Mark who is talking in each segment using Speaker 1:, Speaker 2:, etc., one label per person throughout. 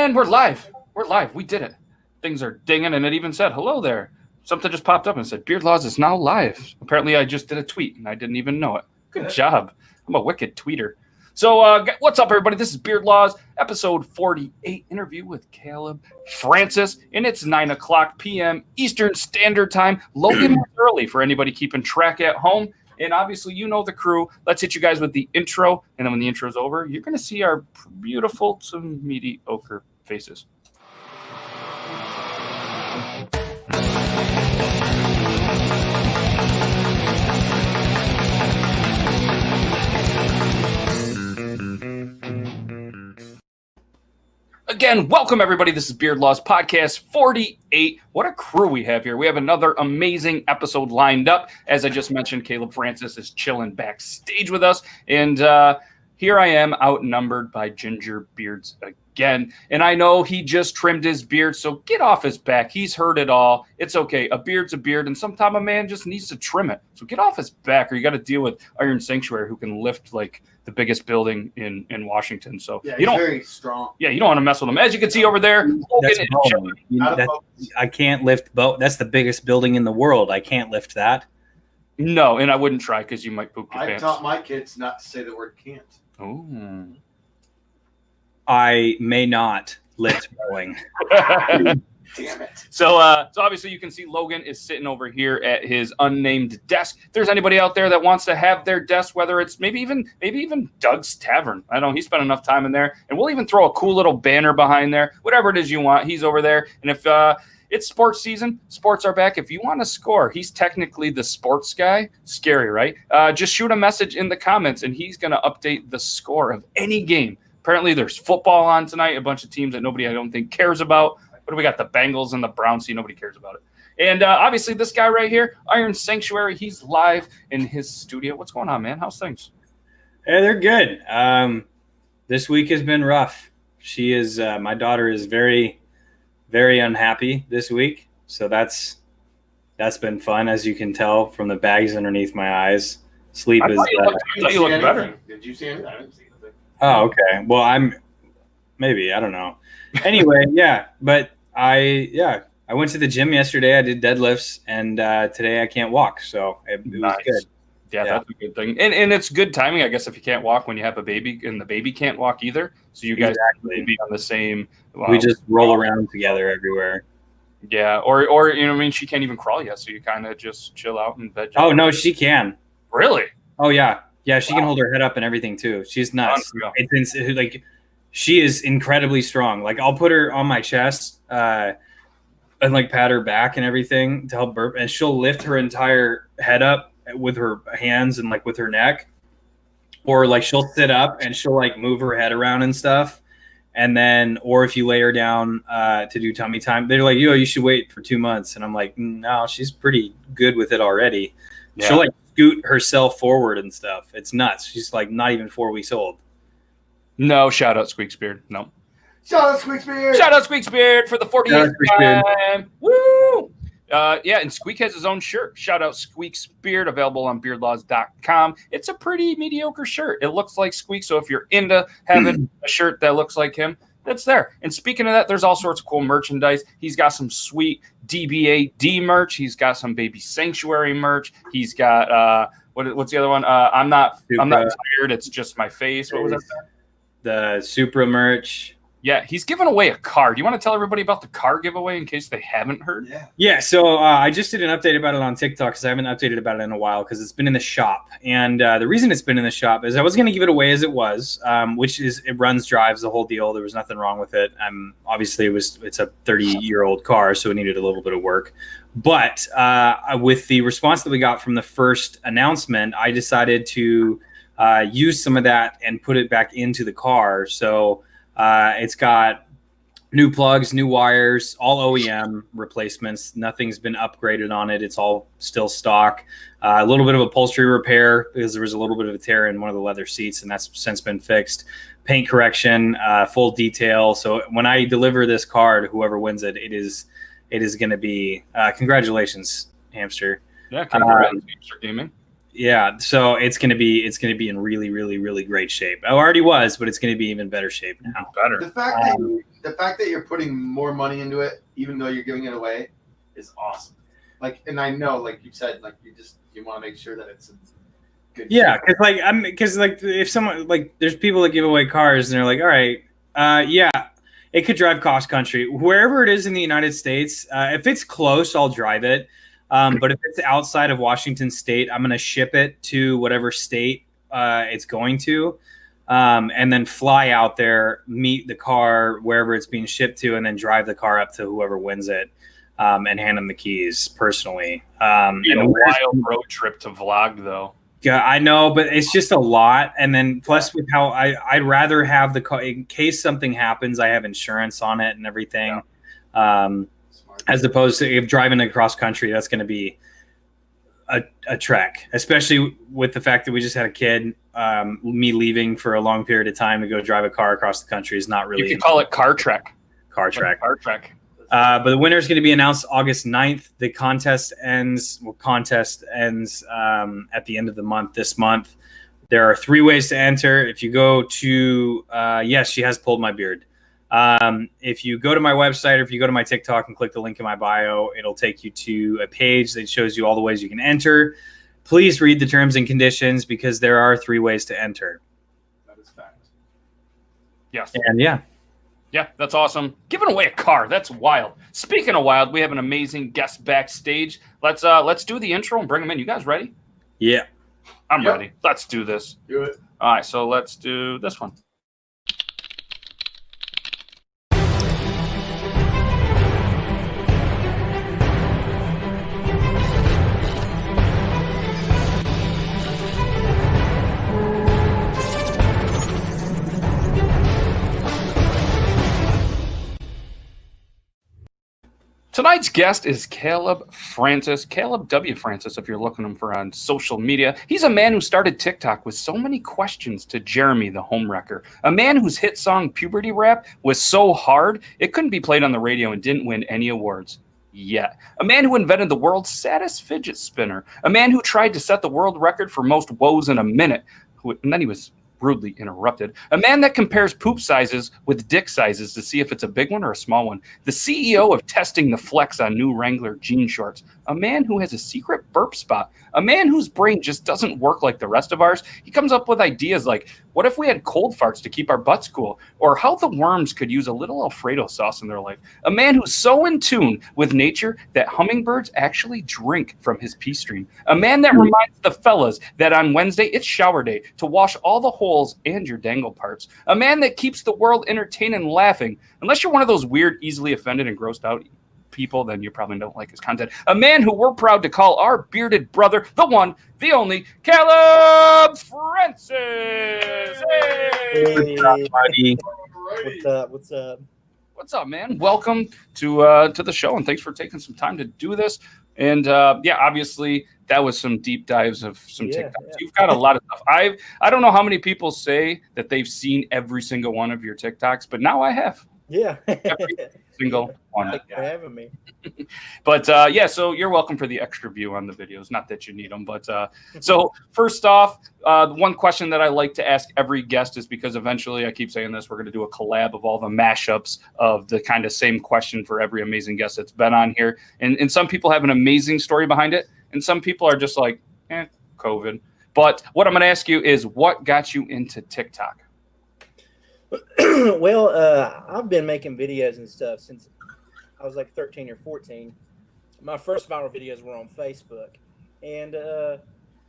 Speaker 1: And we're live. We're live. We did it. Things are dinging, and it even said, hello there. Something just popped up and said, Beard Laws is now live. Apparently, I just did a tweet, and I didn't even know it. Good job. I'm a wicked tweeter. So what's up, everybody? This is Beard Laws, episode 48, interview with Caleb Francis, and it's 9 o'clock p.m. Eastern Standard Time. Logan was early for anybody keeping track at home. And obviously, you know the crew. Let's hit you guys with the intro. And then when the intro's over, you're going to see our beautiful to mediocre faces. Again, welcome everybody. This is Beard Laws Podcast 48. What a crew we have here. We have another amazing episode lined up. As I just mentioned, Caleb Francis is chilling backstage with us. And here I am outnumbered by ginger beards again. And I know he just trimmed his beard, so get off his back. He's heard it all. It's okay. A beard's a beard, and sometimes a man just needs to trim it. So get off his back, or you got to deal with Iron Sanctuary, who can lift like the biggest building in Washington. So
Speaker 2: yeah, he's very strong.
Speaker 1: Yeah, you don't want to mess with him. As you can see over there,
Speaker 3: I can't lift boat. That's the biggest building in the world. I can't lift that.
Speaker 1: No, and I wouldn't try because you might poop your pants.
Speaker 2: I taught my kids not to say the word can't.
Speaker 1: Oh.
Speaker 3: I may not lift Boeing.
Speaker 2: Damn it.
Speaker 1: So obviously you can see Logan is sitting over here at his unnamed desk. If there's anybody out there that wants to have their desk, whether it's maybe even Doug's Tavern. I know he spent enough time in there, and we'll even throw a cool little banner behind there. Whatever it is you want, he's over there. And if it's sports season, sports are back. If you want to score, he's technically the sports guy. Scary, right? Just shoot a message in the comments, and he's going to update the score of any game. Apparently there's football on tonight, a bunch of teams that nobody I don't think cares about. What do we got? The Bengals and the Browns. See, nobody cares about it. And obviously this guy right here, Iron Sanctuary, he's live in his studio. What's going on, man? How's things?
Speaker 3: Hey, they're good. This week has been rough. She is my daughter is very, very unhappy this week. So that's been fun, as you can tell from the bags underneath my eyes. Sleep is.
Speaker 1: You look better.
Speaker 2: Did you see anything? I didn't see anything.
Speaker 3: Oh, okay. Well, I don't know. Anyway, yeah, but I went to the gym yesterday. I did deadlifts, and today I can't walk, so it was good.
Speaker 1: Yeah, that's a good thing. And it's good timing, I guess, if you can't walk when you have a baby, and the baby can't walk either. So you guys can be on the same.
Speaker 3: We just roll around together everywhere.
Speaker 1: Yeah, or you know what I mean? She can't even crawl yet, so you kind of just chill out and veg.
Speaker 3: Oh, no, she can.
Speaker 1: Really?
Speaker 3: Oh, yeah. Yeah, she can hold her head up and everything, too. She's nuts. It's like she is incredibly strong. Like, I'll put her on my chest and, like, pat her back and everything to help burp, and she'll lift her entire head up with her hands and, like, with her neck. Or, like, she'll sit up and she'll, like, move her head around and stuff. And then, or if you lay her down to do tummy time, they're like, you should wait for 2 months. And I'm like, no, she's pretty good with it already. Yeah. She'll, like, scoot herself forward and stuff. It's nuts. She's, like, not even 4 weeks old.
Speaker 1: No, shout out Squeaksbeard. No.
Speaker 2: Shout out Squeaksbeard.
Speaker 1: Shout out Squeaksbeard for the 48th time. Woo! Yeah, and Squeak has his own shirt. Shout out Squeaksbeard, available on beardlaws.com. It's a pretty mediocre shirt. It looks like Squeak, so if you're into having a shirt that looks like him, that's there. And speaking of that, there's all sorts of cool merchandise. He's got some sweet DBAD merch. He's got some Baby Sanctuary merch. He's got what's the other one? I'm not tired. It's just my face. What was that?
Speaker 3: The Supra merch.
Speaker 1: Yeah, he's giving away a car. Do you want to tell everybody about the car giveaway in case they haven't heard?
Speaker 3: Yeah. So I just did an update about it on TikTok because I haven't updated about it in a while because it's been in the shop. And the reason it's been in the shop is I was going to give it away as it was, which is it runs, drives, the whole deal. There was nothing wrong with it. Obviously, it's a 30-year-old car, so it needed a little bit of work. But with the response that we got from the first announcement, I decided to use some of that and put it back into the car. So it's got new plugs, new wires, all OEM replacements. Nothing's been upgraded on it. It's all still stock. A little bit of upholstery repair because there was a little bit of a tear in one of the leather seats, and that's since been fixed. Paint correction, full detail. So when I deliver this car to whoever wins it, it is going to be congratulations, Hamster.
Speaker 1: Yeah, congratulations, Hamster Gaming.
Speaker 3: Yeah, so it's gonna be in really, really, really great shape. I already was, but it's gonna be even better shape now.
Speaker 1: Better.
Speaker 2: The fact that you're putting more money into it, even though you're giving it away, is awesome. Like, and I know, like you said, like you want to make sure that it's a good.
Speaker 3: Yeah, because if someone there's people that give away cars and they're like, all right, yeah, it could drive cross country wherever it is in the United States. If it's close, I'll drive it. But if it's outside of Washington State, I'm going to ship it to whatever state it's going to, and then fly out there, meet the car wherever it's being shipped to, and then drive the car up to whoever wins it, and hand them the keys personally.
Speaker 1: And a wild road trip to vlog, though.
Speaker 3: Yeah, I know, but it's just a lot. And then plus with how I'd rather have the car in case something happens, I have insurance on it and everything. Yeah. As opposed to if driving across country, that's going to be a trek, especially with the fact that we just had a kid. Me leaving for a long period of time to go drive a car across the country is not really.
Speaker 1: You could call it car trek.
Speaker 3: Car trek.
Speaker 1: Car trek.
Speaker 3: But the winner is going to be announced August 9th. The contest ends at the end of the month. This month, there are 3 ways to enter. If you go to yes, she has pulled my beard. If you go to my website or if you go to my TikTok and click the link in my bio, it'll take you to a page that shows you all the ways you can enter. Please read the terms and conditions because there are 3 ways to enter.
Speaker 2: That is fact.
Speaker 1: Yes.
Speaker 3: And yeah.
Speaker 1: Yeah, that's awesome. Giving away a car, that's wild. Speaking of wild, we have an amazing guest backstage. Let's do the intro and bring them in. You guys ready?
Speaker 3: Yeah.
Speaker 1: I'm ready. Let's do this.
Speaker 2: Do it.
Speaker 1: All right, so let's do this one. Tonight's guest is Caleb Francis, Caleb W. Francis, if you're looking him for on social media. He's a man who started TikTok with so many questions to Jeremy the Homewrecker. A man whose hit song Puberty Rap was so hard, it couldn't be played on the radio and didn't win any awards. Yet. A man who invented the world's saddest fidget spinner. A man who tried to set the world record for most woes in a minute. And then he was rudely interrupted. A man that compares poop sizes with dick sizes to see if it's a big one or a small one. The CEO of testing the flex on new Wrangler jean shorts. A man who has a secret burp spot. A man whose brain just doesn't work like the rest of ours. He comes up with ideas like, what if we had cold farts to keep our butts cool? Or how the worms could use a little Alfredo sauce in their life. A man who's so in tune with nature that hummingbirds actually drink from his pee stream. A man that reminds the fellas that on Wednesday it's shower day to wash all the holes and your dangle parts. A man that keeps the world entertained and laughing. Unless you're one of those weird, easily offended and grossed out people, then you probably don't like his content. A man who we're proud to call our bearded brother, the one, the only, Caleb Francis.
Speaker 4: Hey. What's up?
Speaker 1: What's up, man? Welcome to the show, and thanks for taking some time to do this. And yeah, obviously that was some deep dives of some TikToks. Yeah. You've got a lot of stuff. I don't know how many people say that they've seen every single one of your TikToks, but now I have.
Speaker 4: Yeah.
Speaker 1: Every single one.
Speaker 4: Thanks for having me.
Speaker 1: But yeah, so you're welcome for the extra view on the videos. Not that you need them, but so first off, one question that I like to ask every guest is because eventually, I keep saying this, we're going to do a collab of all the mashups of the kind of same question for every amazing guest that's been on here. And some people have an amazing story behind it, and some people are just like, COVID. But what I'm going to ask you is, what got you into TikTok?
Speaker 4: Well, I've been making videos and stuff since I was like 13 or 14. My first viral videos were on Facebook, and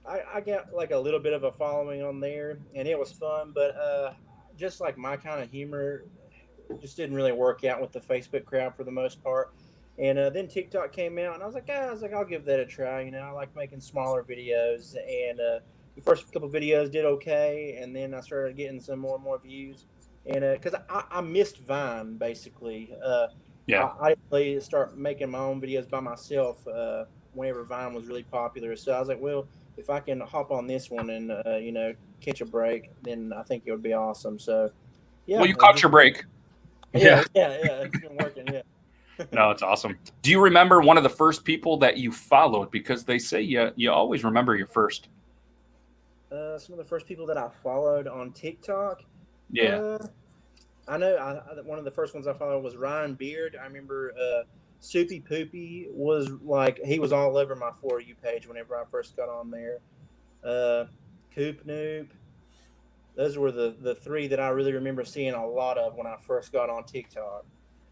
Speaker 4: I got like a little bit of a following on there, and it was fun. But just like my kind of humor just didn't really work out with the Facebook crowd for the most part. And then TikTok came out, and I was like, I'll give that a try. You know, I like making smaller videos, and the first couple videos did okay, and then I started getting some more and more views. And because I missed Vine, basically.
Speaker 1: Yeah.
Speaker 4: I didn't start making my own videos by myself whenever Vine was really popular. So I was like, well, if I can hop on this one and, you know, catch a break, then I think it would be awesome. So, yeah.
Speaker 1: Well, you caught your break.
Speaker 4: Yeah. It's been working, yeah.
Speaker 1: No, it's awesome. Do you remember one of the first people that you followed? Because they say you always remember your first.
Speaker 4: Some of the first people that I followed on TikTok.
Speaker 1: Yeah.
Speaker 4: I know one of the first ones I followed was Ryan Beard. I remember Soupy Poopy was like, he was all over my For You page whenever I first got on there. Coop Noop. Those were the three that I really remember seeing a lot of when I first got on TikTok.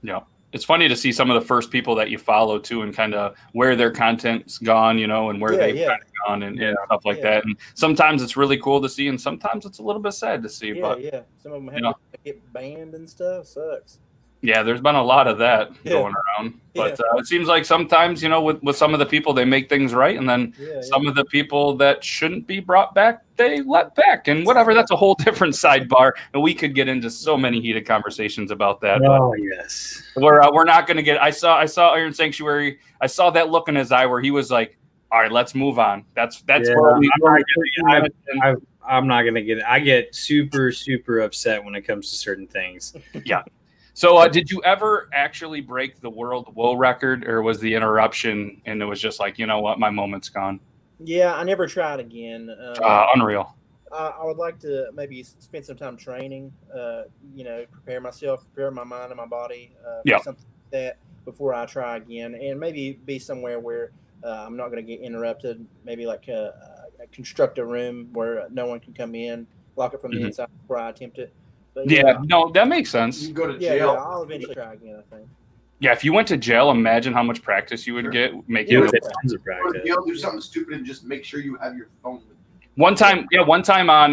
Speaker 1: Yeah. It's funny to see some of the first people that you follow too, and kind of where their content's gone, you know, and where they've kind of gone and stuff like that. And sometimes it's really cool to see, and sometimes it's a little bit sad to see. But
Speaker 4: some of them have to get banned and stuff. Sucks.
Speaker 1: Yeah, there's been a lot of that going around. But it seems like sometimes, you know, with some of the people, they make things right. And then some of the people that shouldn't be brought back, they let back. And whatever, that's a whole different sidebar. And we could get into so many heated conversations about that.
Speaker 3: Oh, yes.
Speaker 1: We're not going to get – I saw Iron Sanctuary. I saw that look in his eye where he was like, all right, let's move on. That's where
Speaker 3: I'm not going to get it. I get super, super upset when it comes to certain things.
Speaker 1: Yeah. So did you ever actually break the world woe record, or was the interruption and it was just like, you know what, my moment's gone?
Speaker 4: Yeah, I never tried again.
Speaker 1: Unreal.
Speaker 4: I would like to maybe spend some time training, you know, prepare my mind and my body for something like that before I try again, and maybe be somewhere where I'm not going to get interrupted, maybe like construct a room where no one can come in, lock it from the inside before I attempt it. But,
Speaker 1: no, that makes sense.
Speaker 2: You go to jail.
Speaker 4: Yeah, I'll eventually try again, I think.
Speaker 1: Yeah, if you went to jail, imagine how much practice you would get making
Speaker 3: tons of practice.
Speaker 2: Go to jail, do something stupid and just make sure you have your phone with you.
Speaker 1: One time on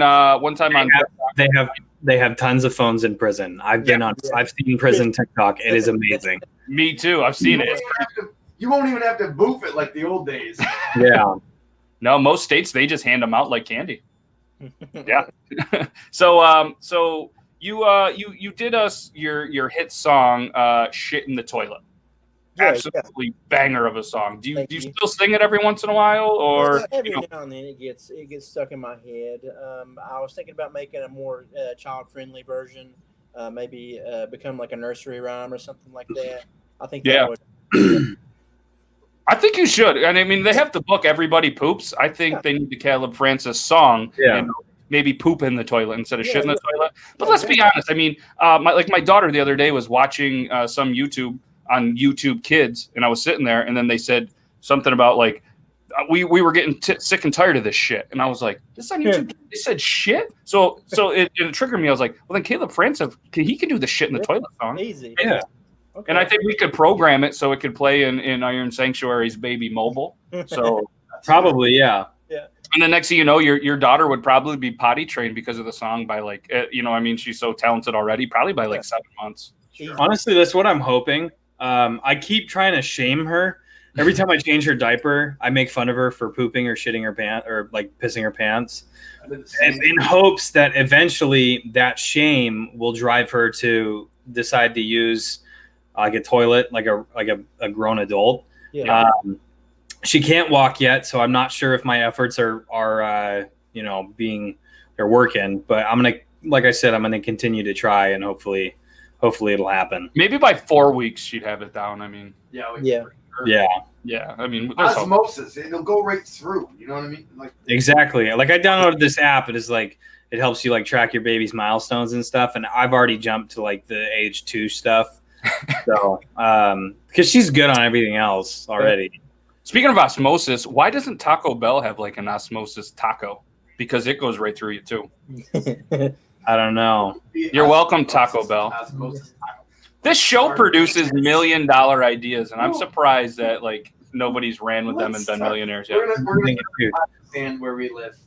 Speaker 3: they have tons of phones in prison. I've seen prison TikTok. It is amazing.
Speaker 1: Me too. I've seen it.
Speaker 2: You won't even have to boof it like the old days.
Speaker 3: Yeah.
Speaker 1: No, most states they just hand them out like candy. Yeah. So you did us your hit song "Shit in the Toilet." Absolutely banger of a song. Do you still sing it every once in a while, or
Speaker 4: every now and then it gets stuck in my head? I was thinking about making a more child friendly version, maybe become like a nursery rhyme or something like that. I think that would.
Speaker 1: I think you should. And I mean, they have the book "Everybody Poops." I think they need the Caleb Francis song.
Speaker 3: Yeah.
Speaker 1: And maybe poop in the toilet instead of shit in the toilet. But let's be honest. I mean, my daughter the other day was watching some YouTube on YouTube Kids, and I was sitting there, and then they said something about like we were getting sick and tired of this shit, and I was like, "This on YouTube they said shit." So it triggered me. I was like, "Well, then Caleb Francis, he can do the shit in the toilet song."
Speaker 4: Easy.
Speaker 1: Yeah. Okay. And I think we could program it so it could play in Iron Sanctuary's baby mobile. So
Speaker 3: probably, yeah.
Speaker 1: And the next thing you know, your daughter would probably be potty trained because of the song by like, I mean, she's so talented already, probably by like 7 months.
Speaker 3: Sure. Honestly, that's what I'm hoping. I keep trying to shame her. Every time I change her diaper, I make fun of her for pooping or shitting her pants or like pissing her pants, and in hopes that eventually that shame will drive her to decide to use like a toilet, like a grown adult.
Speaker 4: Yeah.
Speaker 3: She can't walk yet, so I'm not sure if my efforts are they're working. But I'm gonna continue to try, and hopefully it'll happen.
Speaker 1: Maybe by 4 weeks she'd have it down. I mean,
Speaker 3: yeah.
Speaker 1: I mean,
Speaker 2: osmosis, it'll go right through. You know what I mean? Like
Speaker 3: exactly. Like I downloaded this app. It is like it helps you like track your baby's milestones and stuff. And I've already jumped to like the age 2 stuff. So because she's good on everything else already.
Speaker 1: Speaking of osmosis, why doesn't Taco Bell have like an osmosis taco? Because it goes right through you too.
Speaker 3: I don't know.
Speaker 1: You're welcome, Taco Bell. This show produces $1 million ideas, and I'm surprised that like nobody's ran with them and been millionaires yet.
Speaker 2: We're gonna stand where we live.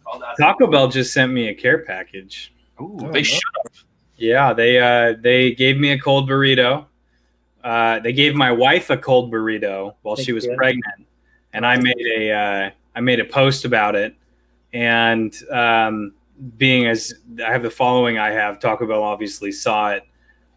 Speaker 3: Taco Bell just sent me a care package.
Speaker 1: Ooh, they should have.
Speaker 3: Yeah, they gave me a cold burrito. They gave my wife a cold burrito while she was pregnant. And I made a post about it, and being as I have the following I have, Taco Bell obviously saw it.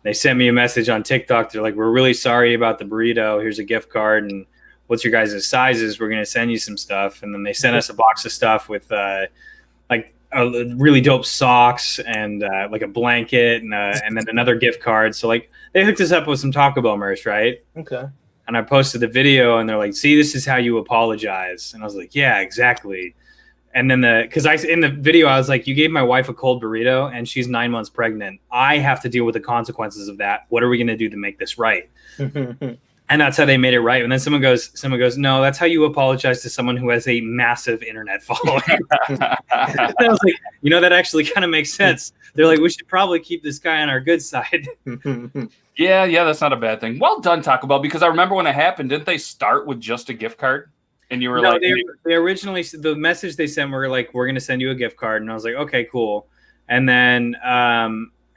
Speaker 3: They sent me a message on TikTok. They're like, "We're really sorry about the burrito. Here's a gift card, and what's your guys' sizes? We're gonna send you some stuff." And then they sent us a box of stuff with like a really dope socks and like a blanket and then another gift card. So like they hooked us up with some Taco Bell merch, right?
Speaker 4: Okay.
Speaker 3: And I posted the video, and they're like, "See, this is how you apologize." And I was like, "Yeah, exactly." And then in the video, I was like, you gave my wife a cold burrito and she's 9 months pregnant. I have to deal with the consequences of that. What are we going to do to make this right? And that's how they made it right. And then someone goes, no, that's how you apologize to someone who has a massive internet following. And I was like, that actually kind of makes sense. They're like, we should probably keep this guy on our good side.
Speaker 1: Yeah, that's not a bad thing. Well done, Taco Bell, because I remember when it happened, didn't they start with just a gift card? And you were like,
Speaker 3: they originally, the message they sent were like, we're going to send you a gift card. And I was like, okay, cool. And then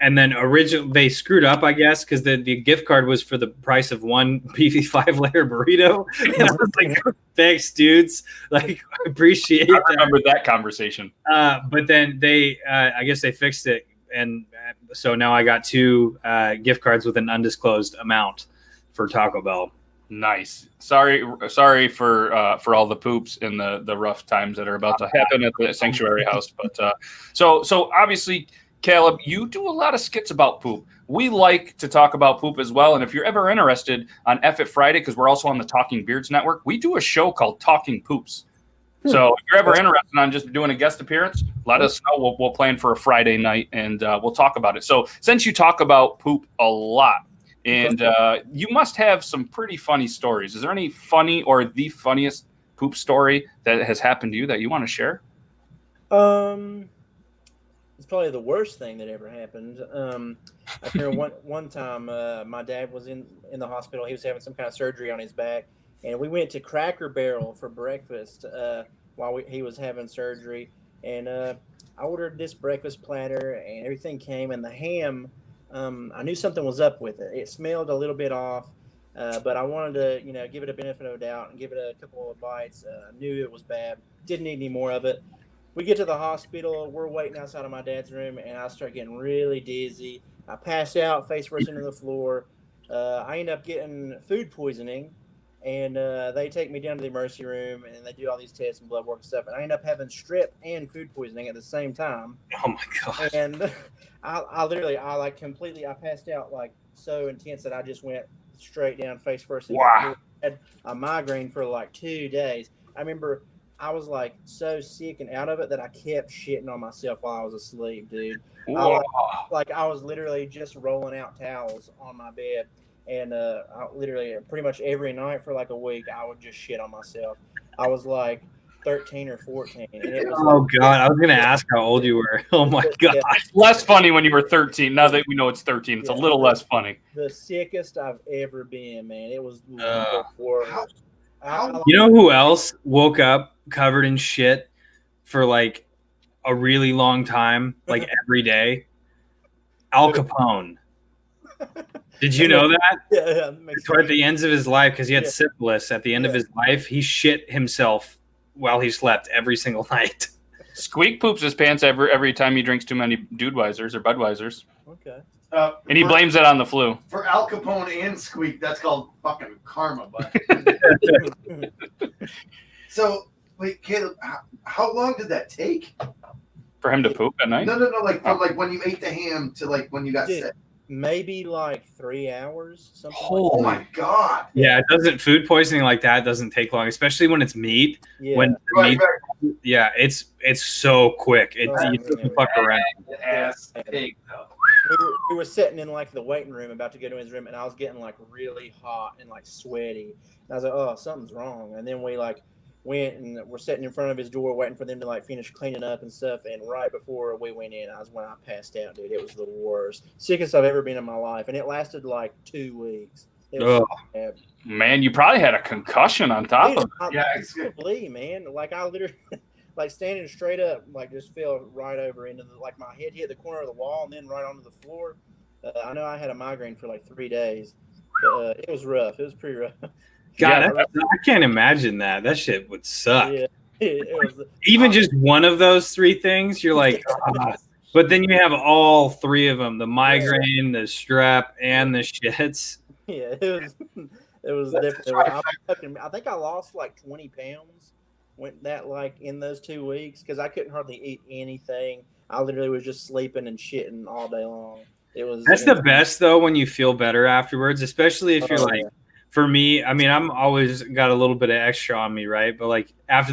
Speaker 3: originally they screwed up, I guess, because the gift card was for the price of one beefy 5-layer burrito. And I was like, thanks, dudes. Like, I appreciate
Speaker 1: I remember that conversation.
Speaker 3: But then I guess they fixed it. And so now I got 2 gift cards with an undisclosed amount for Taco Bell.
Speaker 1: Nice. Sorry for all the poops and the rough times that are about to happen at the sanctuary house. But so obviously, Caleb, you do a lot of skits about poop. We like to talk about poop as well. And if you're ever interested on F It Friday, because we're also on the Talking Beards Network, we do a show called Talking Poops. So if you're ever interested on just doing a guest appearance, let us know. We'll plan for a Friday night and we'll talk about it. So since you talk about poop a lot, and you must have some pretty funny stories. Is there any funny or the funniest poop story that has happened to you that you want to share?
Speaker 4: It's probably the worst thing that ever happened. I remember one time my dad was in the hospital. He was having some kind of surgery on his back, and we went to Cracker Barrel for breakfast while he was having surgery. And I ordered this breakfast platter, and everything came, and the ham. I knew something was up with it. It smelled a little bit off, but I wanted to, give it a benefit of the doubt and give it a couple of bites. I knew it was bad. Didn't need any more of it. We get to the hospital. We're waiting outside of my dad's room, and I start getting really dizzy. I pass out face first into the floor. I end up getting food poisoning, and they take me down to the emergency room, and they do all these tests and blood work and stuff. And I end up having strep and food poisoning at the same time.
Speaker 3: Oh, my God.
Speaker 4: And I passed out like so intense that I just went straight down face first.
Speaker 1: Wow.
Speaker 4: I had a migraine for like 2 days. I remember I was like so sick and out of it that I kept shitting on myself while I was asleep, dude. I was literally just rolling out towels on my bed. And I literally pretty much every night for like a week, I would just shit on myself. I was like 13 or 14. And it was
Speaker 3: God. I was going to ask how old you were. Oh, my God.
Speaker 1: It's less funny when you were 13. Now that we know it's 13, it's a little less funny.
Speaker 4: The sickest I've ever been, man. It was the worst.
Speaker 3: You know who else woke up covered in shit for like a really long time, like every day? Al Capone. Did you know that?
Speaker 4: Yeah.
Speaker 3: Toward the ends of his life, because he had syphilis at the end of his life, he shit himself while he slept every single night.
Speaker 1: Squeak poops his pants every time he drinks too many Dudeweisers or Budweisers.
Speaker 4: Okay.
Speaker 1: And he blames it on the flu.
Speaker 2: For Al Capone and Squeak, that's called fucking karma, bud. So, wait, Caleb, how long did that take?
Speaker 1: For him to poop at night?
Speaker 2: No, like from like when you ate the ham to like when you got sick.
Speaker 4: Maybe like 3 hours. Something
Speaker 2: Oh my God.
Speaker 3: Yeah, it doesn't. Food poisoning like that doesn't take long, especially when it's meat.
Speaker 4: Yeah.
Speaker 3: When the meat, yeah, it's so quick. You don't fuck around.
Speaker 2: Ass pig though.
Speaker 4: We were sitting in like the waiting room about to go to his room, and I was getting like really hot and like sweaty. And I was like, oh, something's wrong. And then we like went and we're sitting in front of his door waiting for them to like finish cleaning up and stuff. And right before we went in, when I passed out, dude. It was the worst. Sickest I've ever been in my life. And it lasted like 2 weeks. It was so bad.
Speaker 1: Man, you probably had a concussion on top of it.
Speaker 2: Yeah,
Speaker 4: probably, man. Like I literally like standing straight up, like just fell right over into like my head hit the corner of the wall and then right onto the floor. I know I had a migraine for like 3 days. But, it was rough. It was pretty rough.
Speaker 3: God, I can't imagine that. That shit would suck.
Speaker 4: Yeah, it was,
Speaker 3: even just one of those 3 things, you're like, but then you have all 3 of them: the migraine, the strep, and the shits.
Speaker 4: Yeah, it was definitely. I think I lost like 20 pounds. Went that like in those 2 weeks because I couldn't hardly eat anything. I literally was just sleeping and shitting all day long. That's
Speaker 3: the best though when you feel better afterwards, especially if you're like. Yeah. For me, I mean, I'm always got a little bit of extra on me, right? But like after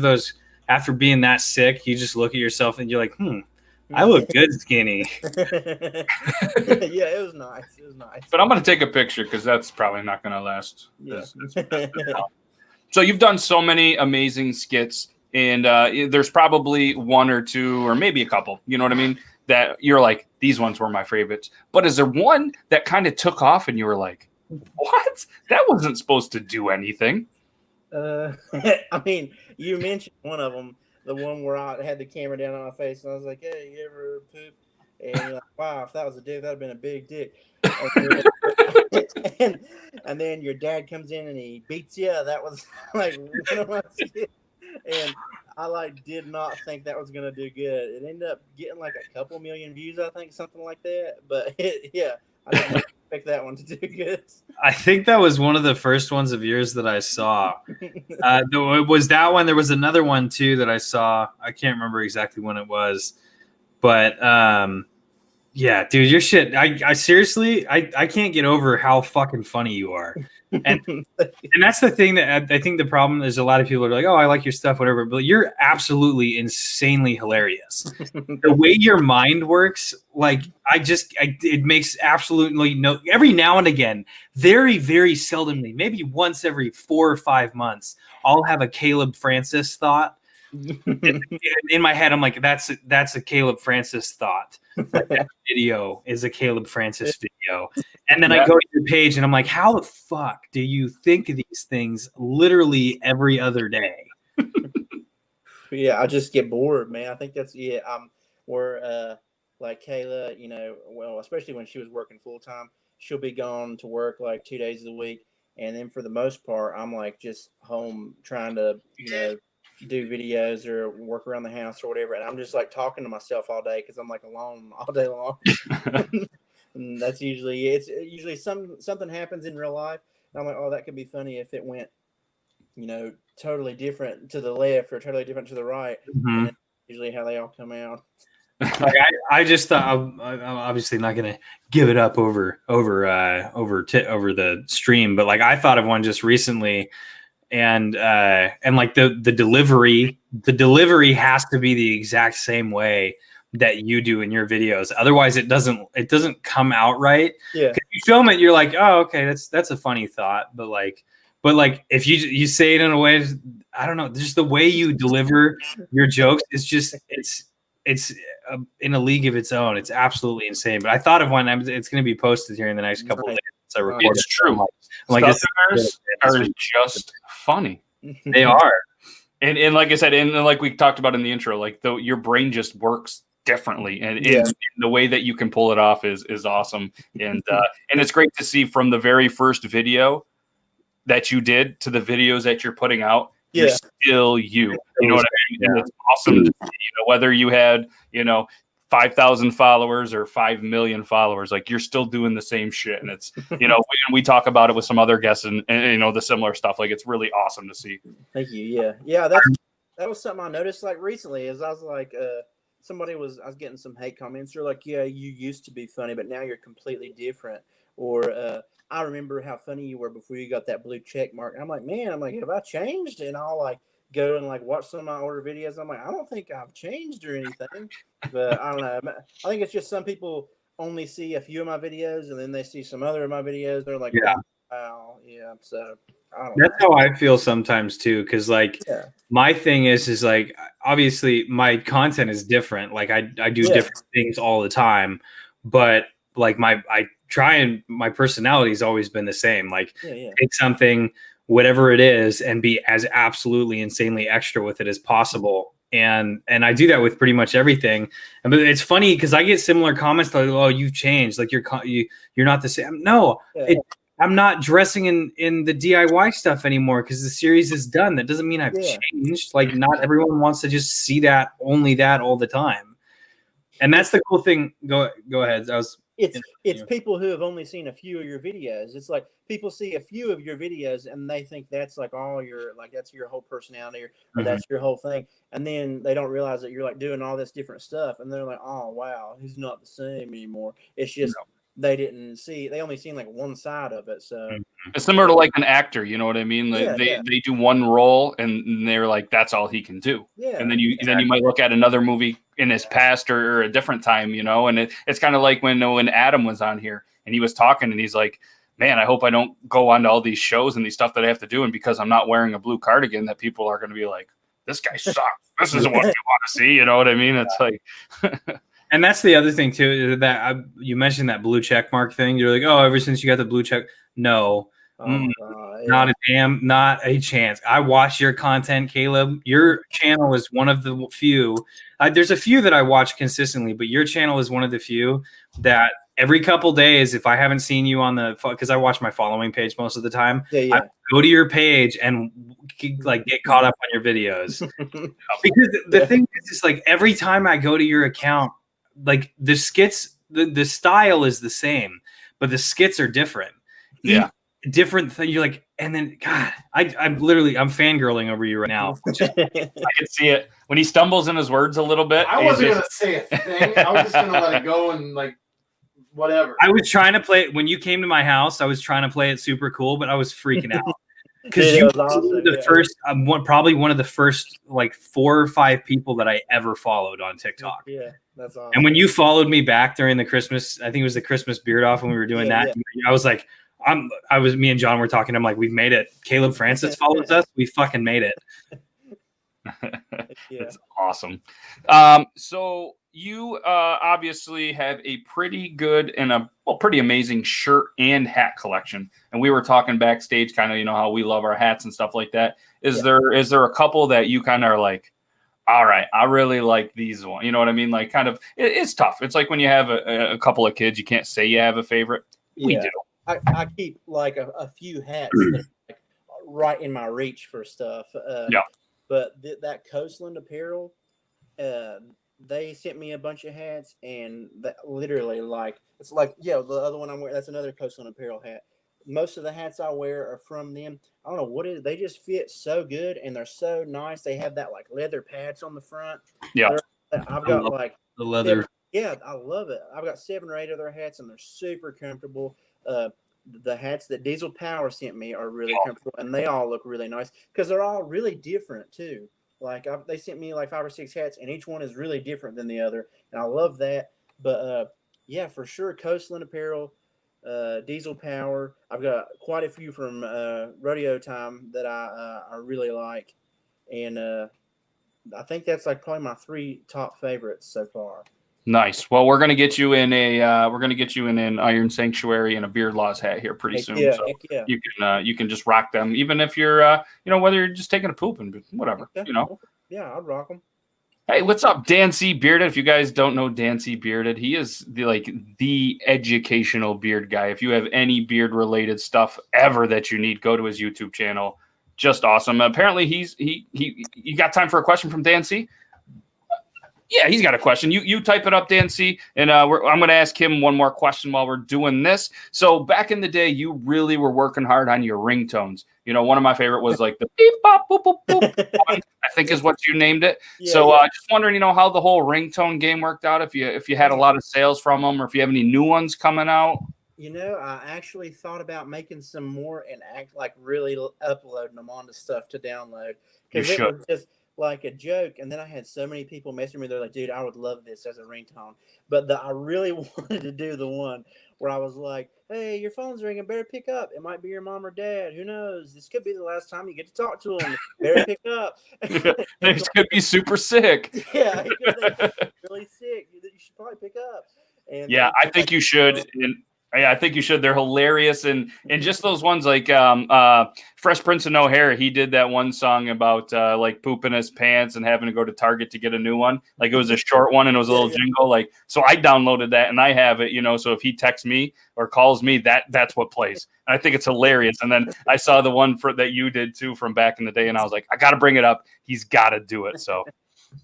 Speaker 3: after being that sick, you just look at yourself and you're like, I look good skinny.
Speaker 4: Yeah, it was nice. It was nice.
Speaker 1: But I'm going to take a picture because that's probably not going to last.
Speaker 4: Yeah.
Speaker 1: So you've done so many amazing skits, and there's probably one or two or maybe a couple, you know what I mean, that you're like, these ones were my favorites. But is there one that kind of took off and you were like, what? That wasn't supposed to do anything.
Speaker 4: I mean, you mentioned one of them, the one where I had the camera down on my face, and I was like, "Hey, you ever poop?" And you're like, "Wow, if that was a dick, that'd have been a big dick." And then your dad comes in and he beats you. That was like one of my skits. And I like did not think that was gonna do good. It ended up getting like a couple million views, I think, something like that. But yeah, I didn't expect that one to do good.
Speaker 3: I think that was one of the first ones of yours that I saw. It was that one. There was another one too that I saw. I can't remember exactly when it was, but yeah, dude, your shit. I seriously, I can't get over how fucking funny you are. And that's the thing that I think the problem is, a lot of people are like, oh, I like your stuff, whatever, but you're absolutely insanely hilarious. The way your mind works, like it makes absolutely no, every now and again, very, very seldomly, maybe once every 4 or 5 months, I'll have a Caleb Francis thought. In my head, I'm like, that's a Caleb Francis thought. Like, that video is a Caleb Francis video. And then I go to your page and I'm like, how the fuck do you think of these things literally every other day?
Speaker 4: Yeah, I just get bored, man. I think that's where like Kayla, well, especially when she was working full time, she'll be gone to work like 2 days a week, and then for the most part, I'm like just home trying to do videos or work around the house or whatever, and I'm just like talking to myself all day because I'm like alone all day long. And that's usually something happens in real life, and I'm like, oh, that could be funny if it went totally different to the left or totally different to the right.
Speaker 3: Mm-hmm.
Speaker 4: And that's usually how they all come out.
Speaker 3: Like I just thought, I'm obviously not going to give it up over the stream, but like I thought of one just recently, and like the delivery has to be the exact same way that you do in your videos. Otherwise it doesn't come out right.
Speaker 4: Yeah.
Speaker 3: You film it, you're like, oh, okay, that's a funny thought. But like if you say it in a way, I don't know, just the way you deliver your jokes is just, it's in a league of its own. It's absolutely insane. But I thought of one. It's going to be posted here in the next couple of days. So I recorded.
Speaker 1: It's true.
Speaker 3: Like
Speaker 1: Southerners are just funny.
Speaker 3: They are.
Speaker 1: And like I said, and like we talked about in the intro, like your brain just works differently, and the way that you can pull it off is awesome. And it's great to see from the very first video that you did to the videos that you're putting out. You're still you. You know what I mean? And it's awesome to see, whether you had 5,000 followers or 5 million followers, like you're still doing the same shit. And it's, we talk about it with some other guests and the similar stuff. Like, it's really awesome to see.
Speaker 4: Thank you. Yeah. That was something I noticed like recently, is I was like, I was getting some hate comments. They're like, yeah, you used to be funny, but now you're completely different. Or, I remember how funny you were before you got that blue check mark. And I'm like, man, have I changed? And I'll like go and like watch some of my older videos. I'm like, I don't think I've changed or anything, but I don't know. I think it's just some people only see a few of my videos and then they see some other of my videos. They're like, wow, yeah. So I don't know.
Speaker 3: That's how I feel sometimes too. Cause like my thing is like, obviously my content is different. Like I do different things all the time, but like my personality has always been the same. Like take something, whatever it is, and be as absolutely insanely extra with it as possible. And I do that with pretty much everything. And but it's funny because I get similar comments like, "Oh, you've changed. Like you're not the same." No, I'm not dressing in the DIY stuff anymore because the series is done. That doesn't mean I've changed. Like not everyone wants to just see that all the time. And that's the cool thing. Go ahead.
Speaker 4: It's people who have only seen a few of your videos. It's like people see a few of your videos and they think that's like all your, like that's your whole personality or that's your whole thing. And then they don't realize that you're like doing all this different stuff. And they're like, oh, wow, he's not the same anymore. It's just they didn't see. They only seen like one side of it. So
Speaker 1: It's similar to like an actor, you know what I mean?
Speaker 4: Yeah,
Speaker 1: They do one role and they're like, that's all he can do.
Speaker 4: yeah,
Speaker 1: And then you might look at another movie in his past or a different time, you know. And it's kind of like when Adam was on here and he was talking and he's like, man, I hope I don't go on to all these shows and these stuff that I have to do, and because I'm not wearing a blue cardigan, that people are going to be like, this guy sucks. This isn't what you want to see. You know what I mean? It's like.
Speaker 3: And that's the other thing too, that you mentioned that blue check mark thing. You're like, oh, ever since you got the blue check, no, not a chance. I watch your content, Caleb. Your channel is one of the few. There's a few that I watch consistently, but your channel is one of the few that every couple days, if I haven't seen you on because I watch my following page most of the time, I go to your page and like get caught up on your videos. Because the thing is like every time I go to your account, like the skits, the style is the same, but the skits are different.
Speaker 1: Yeah.
Speaker 3: Different thing. You're like, and then God, I'm fangirling over you right now.
Speaker 1: I can see it when he stumbles in his words a little bit.
Speaker 2: I wasn't gonna say a thing. I was just gonna let it go and like whatever.
Speaker 3: I was trying to play it when you came to my house. I was trying to play it super cool, but I was freaking out because you were awesome, first, probably one of the first like 4 or 5 people that I ever followed on TikTok.
Speaker 4: Yeah, that's awesome.
Speaker 3: And when you followed me back during the Christmas, I think it was the Christmas beard off when we were doing that. Yeah. I was like, me and John were talking. I'm like, we've made it. Caleb Francis follows us. We fucking made it.
Speaker 1: That's awesome. So you obviously have a pretty good and pretty amazing shirt and hat collection. And we were talking backstage, kind of, you know, how we love our hats and stuff like that. Is there a couple that you kind of are like, all right, I really like these ones. You know what I mean? Like, kind of, it's tough. It's like when you have a couple of kids, you can't say you have a favorite. We do.
Speaker 4: I keep like a few hats that are like right in my reach for stuff. But that Coastland Apparel, they sent me a bunch of hats, and that literally like it's like the other one I'm wearing, that's another Coastland Apparel hat. Most of the hats I wear are from them. I don't know what it is. They just fit so good and they're so nice. They have that like leather pads on the front.
Speaker 1: Yeah,
Speaker 4: I've got like
Speaker 3: the leather.
Speaker 4: Yeah, I love it. I've got 7 or 8 of their hats, and they're super comfortable. The hats that Diesel Power sent me are really comfortable, and they all look really nice because they're all really different too. Like they sent me like 5 or 6 hats, and each one is really different than the other, and I love that. But yeah, for sure, Coastland Apparel, Diesel Power. I've got quite a few from Rodeo Time that I really like, and I think that's like probably my 3 top favorites so far.
Speaker 1: Nice. Well, we're gonna get you in an Iron Sanctuary and a Beard Laws hat here pretty soon.
Speaker 4: Yeah,
Speaker 1: so you can just rock them, even if you're whether you're just taking a poop and whatever.
Speaker 4: Yeah, I'd rock them.
Speaker 1: Hey, what's up, Dan C. Bearded? If you guys don't know Dan C. Bearded, he is the educational beard guy. If you have any beard related stuff ever that you need, go to his YouTube channel. Just awesome. Apparently, you got time for a question from Dan C. Yeah, he's got a question. You type it up, Dan C, and I'm going to ask him one more question while we're doing this. So back in the day, you really were working hard on your ringtones. You know, one of my favorite was like the beep bop boop boop boop. I think is what you named it. Yeah, so just wondering, how the whole ringtone game worked out. If you had a lot of sales from them, or if you have any new ones coming out.
Speaker 4: I actually thought about making some more and really uploading them onto stuff to download.
Speaker 1: You should.
Speaker 4: Was just like a joke, and then I had so many people messaging me. They're like, dude, I would love this as a ringtone. But I really wanted to do the one where I was like, hey, your phone's ringing, better pick up. It might be your mom or dad, who knows, this could be the last time you get to talk to them. Better pick up.
Speaker 1: This could be super sick.
Speaker 4: Yeah, really sick. You should probably pick up. And
Speaker 1: yeah, I think you should. I think you should. They're hilarious, and just those ones like Fresh Prince of No-Hair. He did that one song about like pooping his pants and having to go to Target to get a new one. Like it was a short one and it was a little jingle. Like so, I downloaded that and I have it. So if he texts me or calls me, that's what plays. And I think it's hilarious. And then I saw the one that you did too from back in the day, and I was like, I got to bring it up. He's got to do it. So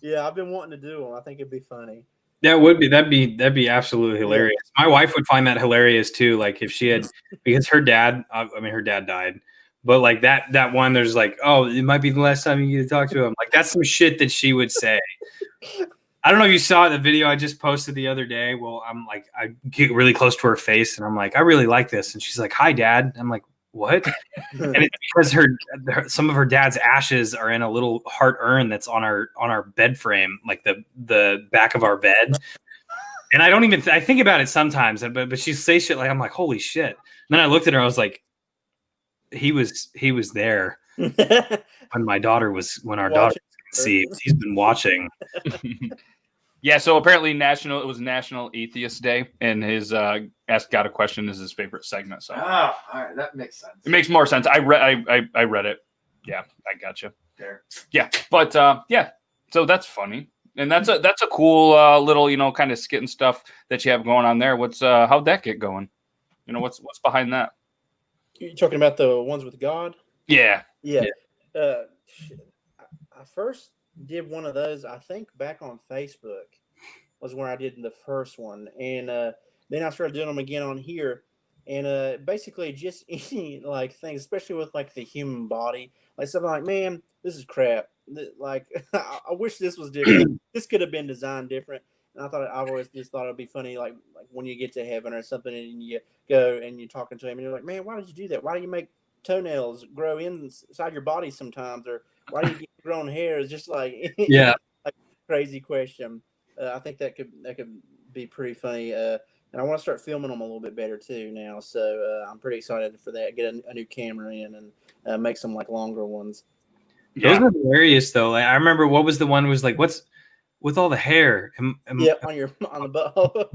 Speaker 4: yeah, I've been wanting to do them. I think it'd be funny.
Speaker 3: That'd be absolutely hilarious. My wife would find that hilarious too. Like if she had, because her dad died, but like that one, there's like, oh, it might be the last time you get to talk to him. Like that's some shit that she would say. I don't know if you saw the video I just posted the other day. Well, I get really close to her face and I'm like, I really like this. And she's like, hi, Dad. I'm like, what? And it's because some of her dad's ashes are in a little heart urn that's on our bed frame, like the back of our bed. And I don't even I think about it sometimes, but she say shit like, I'm like, holy shit. And then I looked at her, I was like, he was there when our daughter was conceived. He's been watching.
Speaker 1: Yeah, so apparently it was National Atheist Day, and his Ask God a Question is his favorite segment. So
Speaker 2: all right, that makes sense.
Speaker 1: It makes more sense. I read it. Yeah, I gotcha.
Speaker 2: There.
Speaker 1: Yeah, but yeah, so that's funny, and that's a cool little kind of skit and stuff that you have going on there. What's how'd that get going? What's behind that?
Speaker 4: You're talking about the ones with God?
Speaker 1: Yeah.
Speaker 4: I first did one of those, I think, back on Facebook was where I did the first one. And then I started doing them again on here. And basically just any things, especially with the human body, like something like, man, this is crap. Like, I wish this was different. This could have been designed different. And I've always just thought it'd be funny, like when you get to heaven or something and you go and you're talking to him and you're like, man, why did you do that? Why do you make toenails grow inside your body sometimes? Or why do you get grown hair? It's just like, crazy question. I think that could be pretty funny. And I want to start filming them a little bit better too now. So I'm pretty excited for that. Get a new camera in and make some longer ones.
Speaker 3: Those were hilarious though. I remember what was the one was like, what's with all the hair? On
Speaker 4: the butthole.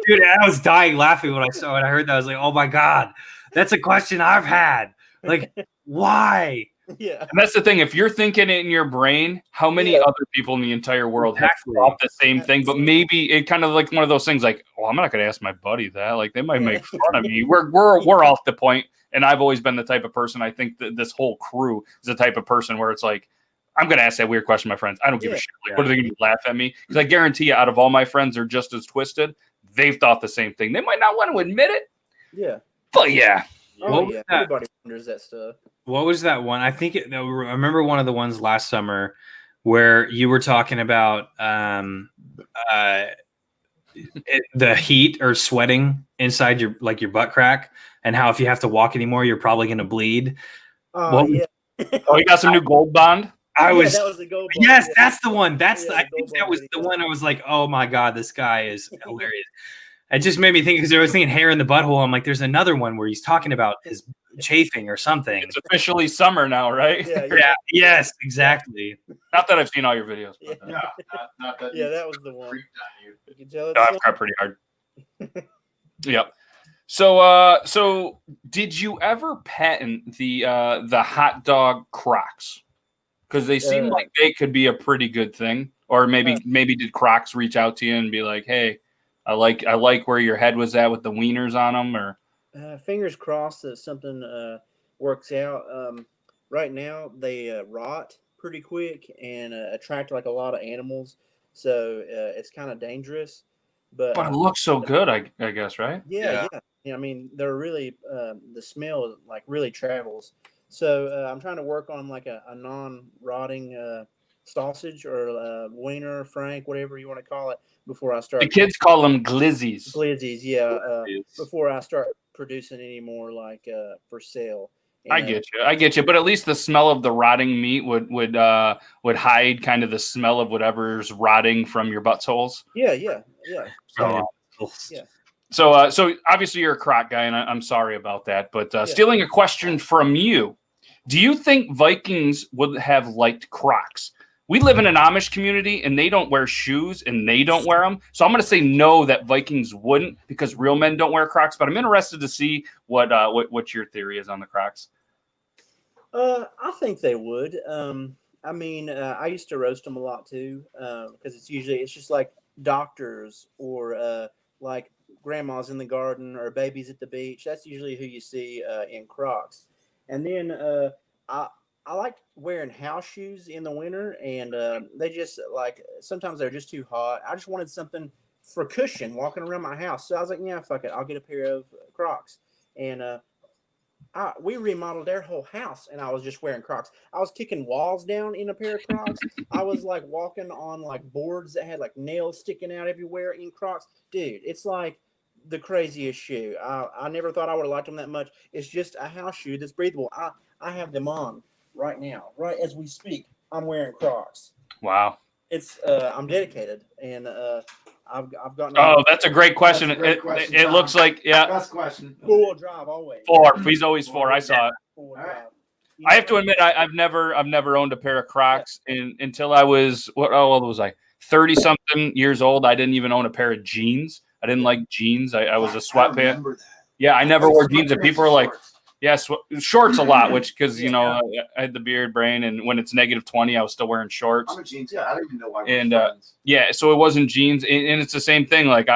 Speaker 3: Dude, I was dying laughing when I heard that. I was like, oh my God, that's a question I've had. Like, why?
Speaker 4: Yeah.
Speaker 1: And that's the thing. If you're thinking it in your brain, how many other people in the entire world have thought the same thing? But maybe it kind of like one of those things like, well, I'm not going to ask my buddy that. Like, they might make fun of me. We're off the point. And I've always been the type of person, I think that this whole crew is the type of person where it's like, I'm going to ask that weird question to my friends. I don't give a shit. Like, what are they going to laugh at me? Because I guarantee you, out of all my friends are just as twisted. They've thought the same thing. They might not want to admit it.
Speaker 4: Yeah.
Speaker 1: But yeah.
Speaker 4: Oh, yeah. Everybody wonders that stuff.
Speaker 3: What was that one? I think I remember one of the ones last summer where you were talking about the heat or sweating inside your butt crack, and how if you have to walk anymore, you're probably going to bleed.
Speaker 4: Oh, yeah.
Speaker 1: Oh, you got some new Gold Bond?
Speaker 4: That was the Gold Bond.
Speaker 3: Yes, that's the one. I think that was
Speaker 4: video.
Speaker 3: the one I was like, oh my God, this guy is hilarious. It just made me think because I was thinking hair in the butthole. I'm like, there's another one where he's talking about his chafing or something.
Speaker 1: It's officially summer now, right?
Speaker 3: Yeah. Yes, exactly.
Speaker 1: Not that I've seen all your videos. But,
Speaker 2: Not that.
Speaker 4: Yeah, that was the one. You can tell
Speaker 1: I've cried pretty hard. Yep. So did you ever patent the hot dog Crocs? Because they seem like they could be a pretty good thing. Or maybe did Crocs reach out to you and be like, hey, I like where your head was at with the wieners on them, or
Speaker 4: fingers crossed that something works out. Right now they rot pretty quick and attract a lot of animals, so it's kind of dangerous. But
Speaker 1: it looks so good, I guess, right?
Speaker 4: Yeah. I mean, they're really the smell really travels. So I'm trying to work on a non-rotting sausage or wiener, frank, whatever you want to call it, before I start.
Speaker 1: The kids call them glizzies.
Speaker 4: Glizzies, yeah. Before I start producing any more for sale. And,
Speaker 1: I get you. But at least the smell of the rotting meat would hide kind of the smell of whatever's rotting from your buttholes.
Speaker 4: Yeah.
Speaker 1: So obviously you're a Croc guy, and I'm sorry about that. But stealing a question from you, do you think Vikings would have liked Crocs? We live in an Amish community, and they don't wear shoes, and they don't wear them. So I'm going to say no, that Vikings wouldn't, because real men don't wear Crocs. But I'm interested to see what your theory is on the Crocs.
Speaker 4: I think they would. I mean, I used to roast them a lot too, because it's just like doctors or like grandmas in the garden or babies at the beach. That's usually who you see in Crocs. And then I like wearing house shoes in the winter, and they just sometimes they're just too hot. I just wanted something for cushion walking around my house. So I was like, yeah, fuck it. I'll get a pair of Crocs. And we remodeled their whole house, and I was just wearing Crocs. I was kicking walls down in a pair of Crocs. I was like walking on like boards that had like nails sticking out everywhere in Crocs. Dude, it's like the craziest shoe. I never thought I would have liked them that much. It's just a house shoe that's breathable. I have them on right now, right as we speak. I'm wearing Crocs.
Speaker 1: Wow.
Speaker 4: It's I'm dedicated, and I've gotten.
Speaker 1: Oh, that's a great question.
Speaker 2: That's a great question,
Speaker 1: it
Speaker 2: Tom.
Speaker 1: looks like
Speaker 2: Best question.
Speaker 4: 4-wheel drive always.
Speaker 1: 4. He's always 4. I saw it.
Speaker 4: 4-wheel
Speaker 2: All right.
Speaker 4: drive.
Speaker 1: I have to admit, I've never owned a pair of Crocs until I was what old was I? 30-something years old. I didn't even own a pair of jeans. I didn't like jeans. I was a sweatpants.
Speaker 2: remember that.
Speaker 1: Yeah, I never wore jeans, and people were like,
Speaker 2: Shorts.
Speaker 1: "Yes, shorts a lot," which because I had the beard brain, and when it's -20, I was still wearing shorts.
Speaker 2: I'm a jeans guy. I don't even know why.
Speaker 1: And, Yeah, so it wasn't jeans, and it's the same thing. Like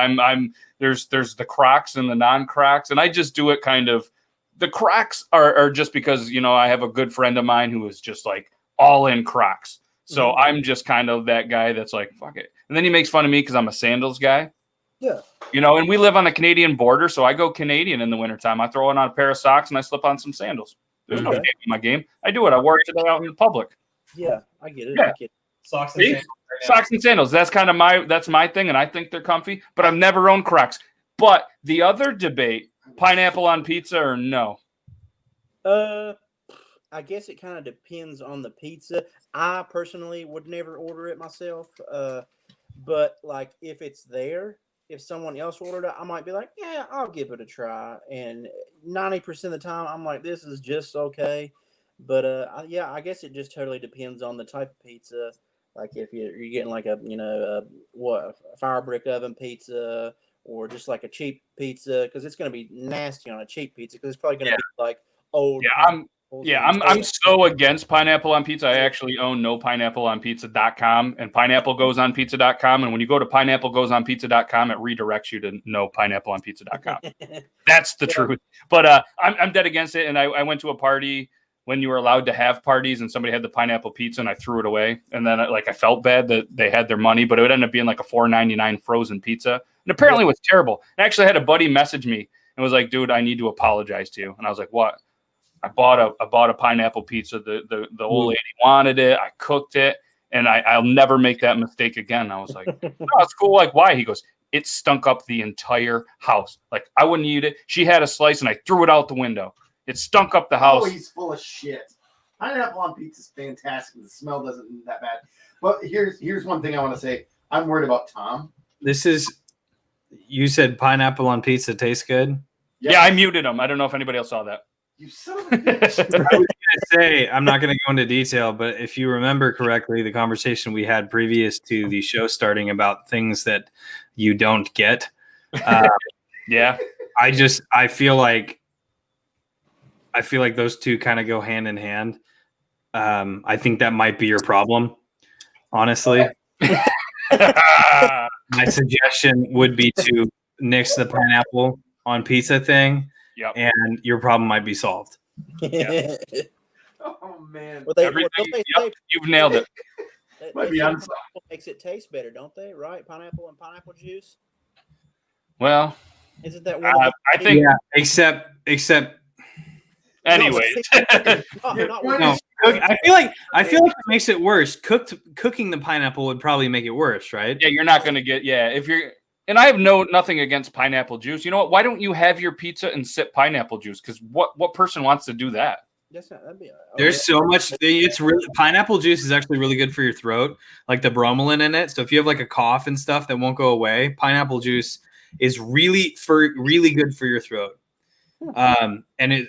Speaker 1: there's the Crocs and the non-Crocs, and I just do it kind of. The Crocs are just because I have a good friend of mine who is just like all in Crocs, so I'm just kind of that guy that's like fuck it, and then he makes fun of me because I'm a sandals guy.
Speaker 4: Yeah.
Speaker 1: And we live on the Canadian border, so I go Canadian in the wintertime. I throw on a pair of socks and I slip on some sandals. There's no shame in my game. I do it. I wear it today out in the public.
Speaker 4: Yeah, I get it.
Speaker 1: Yeah.
Speaker 4: I get it.
Speaker 3: Socks and sandals.
Speaker 1: Socks and sandals. That's kind of my thing, and I think they're comfy. But I've never owned Crocs. But the other debate: pineapple on pizza or no?
Speaker 4: I guess it kind of depends on the pizza. I personally would never order it myself. But like if it's there, if someone else ordered it, I might be like, yeah, I'll give it a try. And 90% of the time, I'm like, this is just okay. But yeah, I guess it just totally depends on the type of pizza. Like if you're getting like a fire brick oven pizza, or just like a cheap pizza, because it's going to be nasty on a cheap pizza because it's probably going to be like old.
Speaker 1: I'm so against pineapple on pizza. I actually own nopineappleonpizza.com and pineapplegoesonpizza.com. And when you go to pineapplegoesonpizza.com, it redirects you to nopineappleonpizza.com. That's the truth. But I'm dead against it. And I went to a party when you were allowed to have parties, and somebody had the pineapple pizza, and I threw it away. And then I felt bad that they had their money, but it would end up being like a $4.99 frozen pizza. And apparently it was terrible. I actually had a buddy message me and was like, dude, I need to apologize to you. And I was like, what? I bought a pineapple pizza. The old lady wanted it. I cooked it, and I'll never make that mistake again. I was like, no, it's cool. Like, why? He goes, it stunk up the entire house. Like, I wouldn't eat it. She had a slice, and I threw it out the window. It stunk up the house.
Speaker 2: Oh, he's full of shit. Pineapple on pizza is fantastic. The smell doesn't that bad. But here's one thing I want to say. I'm worried about Tom.
Speaker 3: You said pineapple on pizza tastes good?
Speaker 1: Yeah, I muted him. I don't know if anybody else saw that.
Speaker 2: You son of a bitch.
Speaker 3: I was going to say, I'm not going to go into detail, but if you remember correctly, the conversation we had previous to the show starting about things that you don't get.
Speaker 1: Yeah.
Speaker 3: I feel like those two kind of go hand in hand. I think that might be your problem, honestly. My suggestion would be to nix the pineapple on pizza thing.
Speaker 1: Yep.
Speaker 3: And your problem might be solved.
Speaker 1: Yeah.
Speaker 2: Oh man.
Speaker 1: You've nailed it.
Speaker 2: Might be unsolved.
Speaker 4: Makes it taste better, don't they? Right? Pineapple and pineapple juice.
Speaker 1: Well,
Speaker 4: isn't that one?
Speaker 1: I think.
Speaker 3: Yeah, except.
Speaker 1: Anyways,
Speaker 3: I feel like it makes it worse. Cooking the pineapple would probably make it worse, right?
Speaker 1: Yeah, you're not going to get. Yeah, if you're. And I have nothing against pineapple juice. You know what? Why don't you have your pizza and sip pineapple juice? Because what person wants to do that?
Speaker 3: There's so much. It's really pineapple juice is actually really good for your throat, like the bromelain in it. So if you have like a cough and stuff that won't go away, pineapple juice is really good for your throat. And it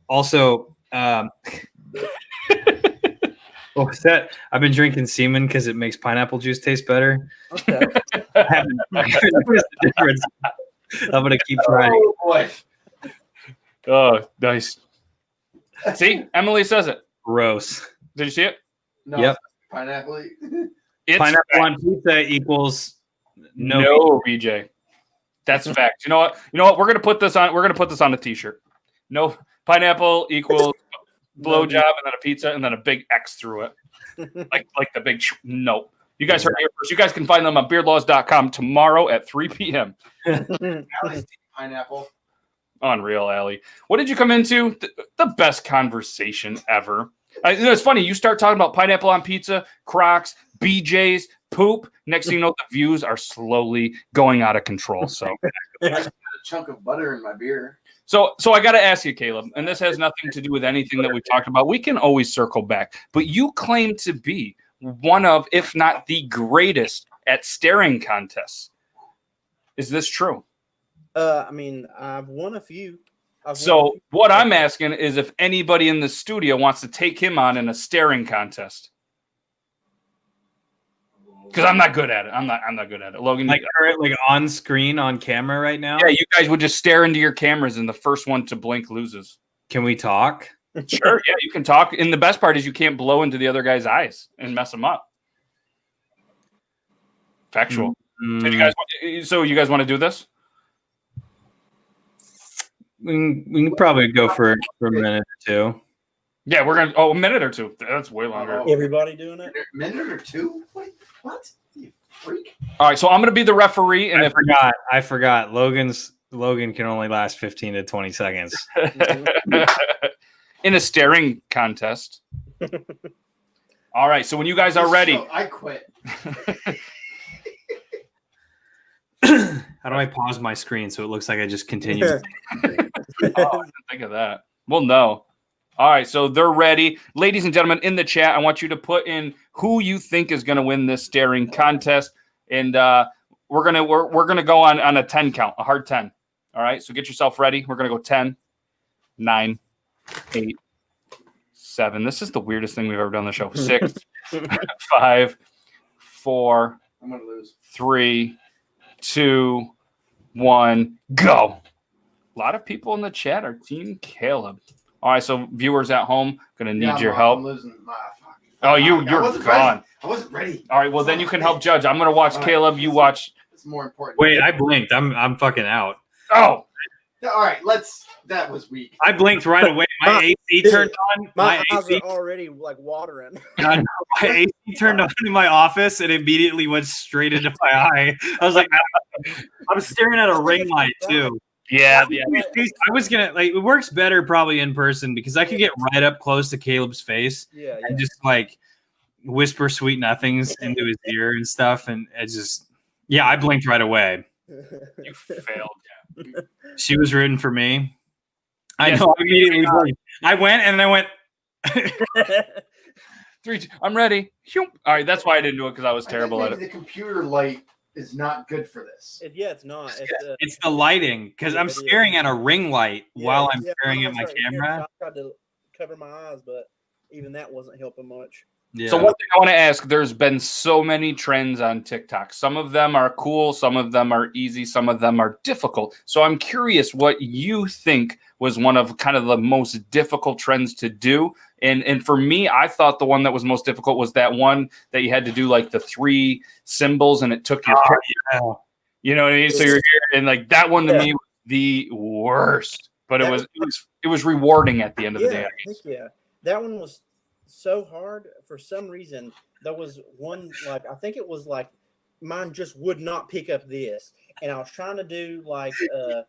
Speaker 3: also. I've been drinking semen because it makes pineapple juice taste better.
Speaker 4: Okay.
Speaker 3: I haven't noticed the difference. I'm gonna keep trying.
Speaker 2: Oh boy.
Speaker 1: Oh, nice. See, Emily says it.
Speaker 3: Gross.
Speaker 1: Did you see it?
Speaker 2: No.
Speaker 3: Yep.
Speaker 2: Pineapple.
Speaker 3: Pineapple on pizza equals
Speaker 1: no BJ. That's a fact. You know what? We're gonna put this on. We're gonna put this on a T-shirt. No pineapple equals blowjob, and then a pizza, and then a big X through it, like the big no. You guys heard it here first. You guys can find them on beardlaws.com tomorrow at 3 p.m.
Speaker 2: Pineapple.
Speaker 1: Unreal, Allie. What did you come into? The best conversation ever. It's funny. You start talking about pineapple on pizza, Crocs, BJ's, poop. Next thing you know, the views are slowly going out of control. So
Speaker 2: I got a chunk of butter in my beer.
Speaker 1: So I got to ask you, Caleb, and this has nothing to do with anything that we talked about. We can always circle back, but you claim to be one of, if not the greatest at staring contests. Is this true?
Speaker 4: I mean, I've won a few.
Speaker 1: What I'm asking is if anybody in the studio wants to take him on in a staring contest. Because I'm not good at it. I'm not good at it. Logan,
Speaker 3: like on screen on camera right now.
Speaker 1: Yeah, you guys would just stare into your cameras, and the first one to blink loses.
Speaker 3: Can we talk?
Speaker 1: Sure. Yeah, you can talk. And the best part is you can't blow into the other guy's eyes and mess them up. Factual. So you guys want to do this?
Speaker 3: We can probably go for a minute or two.
Speaker 1: Yeah, we're gonna. Oh, a minute or two. That's way longer.
Speaker 4: Everybody doing it?
Speaker 2: A minute or two? What? You freak!
Speaker 1: All right, so I'm gonna be the referee, and
Speaker 3: I forgot. Logan can only last 15 to 20 seconds
Speaker 1: in a staring contest. All right, so when you guys are ready,
Speaker 2: I quit.
Speaker 3: How do I pause my screen so it looks like I just continue?
Speaker 1: Oh, I didn't think of that. Well, no. All right, so they're ready. Ladies and gentlemen, in the chat, I want you to put in who you think is going to win this staring contest. And we're gonna go on a 10 count, a hard 10. All right, so get yourself ready. We're going to go 10, 9, 8, 7. This is the weirdest thing we've ever done on the show. 6, 5, 4,
Speaker 2: I'm going to lose.
Speaker 1: 3, 2, 1, go. A lot of people in the chat are Team Caleb. All right, so viewers at home, gonna need your help.
Speaker 2: I'm losing.
Speaker 1: Oh, you're gone.
Speaker 2: I wasn't ready.
Speaker 1: All right, well then you can help judge. I'm gonna watch Caleb. You watch.
Speaker 2: It's more important.
Speaker 3: Wait, I blinked. I'm fucking out.
Speaker 1: Oh.
Speaker 2: All right, that was weak.
Speaker 3: I blinked right away. My AC turned on.
Speaker 4: My eyes are already like watering.
Speaker 3: My AC turned on in my office and immediately went straight into my eye. I was like, I'm staring at a ring light too.
Speaker 1: Yeah.
Speaker 3: I was gonna it works better probably in person because I could get right up close to Caleb's face and just like whisper sweet nothings into his ear and stuff, and I blinked right away.
Speaker 1: You failed.
Speaker 3: She was rooting for me. I know. I immediately blinked. I went and I went.
Speaker 1: 3, 2, I'm ready. All right, that's why I didn't do it because I was terrible at it.
Speaker 2: The computer light is not good for this.
Speaker 4: It's not.
Speaker 3: It's the lighting because I'm staring at a ring light while I'm staring at my camera.
Speaker 4: I tried to cover my eyes, but even that wasn't helping much.
Speaker 3: Yeah.
Speaker 1: So one thing I want to ask, there's been so many trends on TikTok. Some of them are cool, some of them are easy, some of them are difficult. So I'm curious what you think was one of kind of the most difficult trends to do. And for me, I thought the one that was most difficult was that one that you had to do like the 3 symbols and it took your picture. You know what I mean? So you're here and like that one to me was the worst. But it was rewarding at the end of the day.
Speaker 4: That one was so hard for some reason. There was one I think it was like mine just would not pick up this, and I was trying to do like it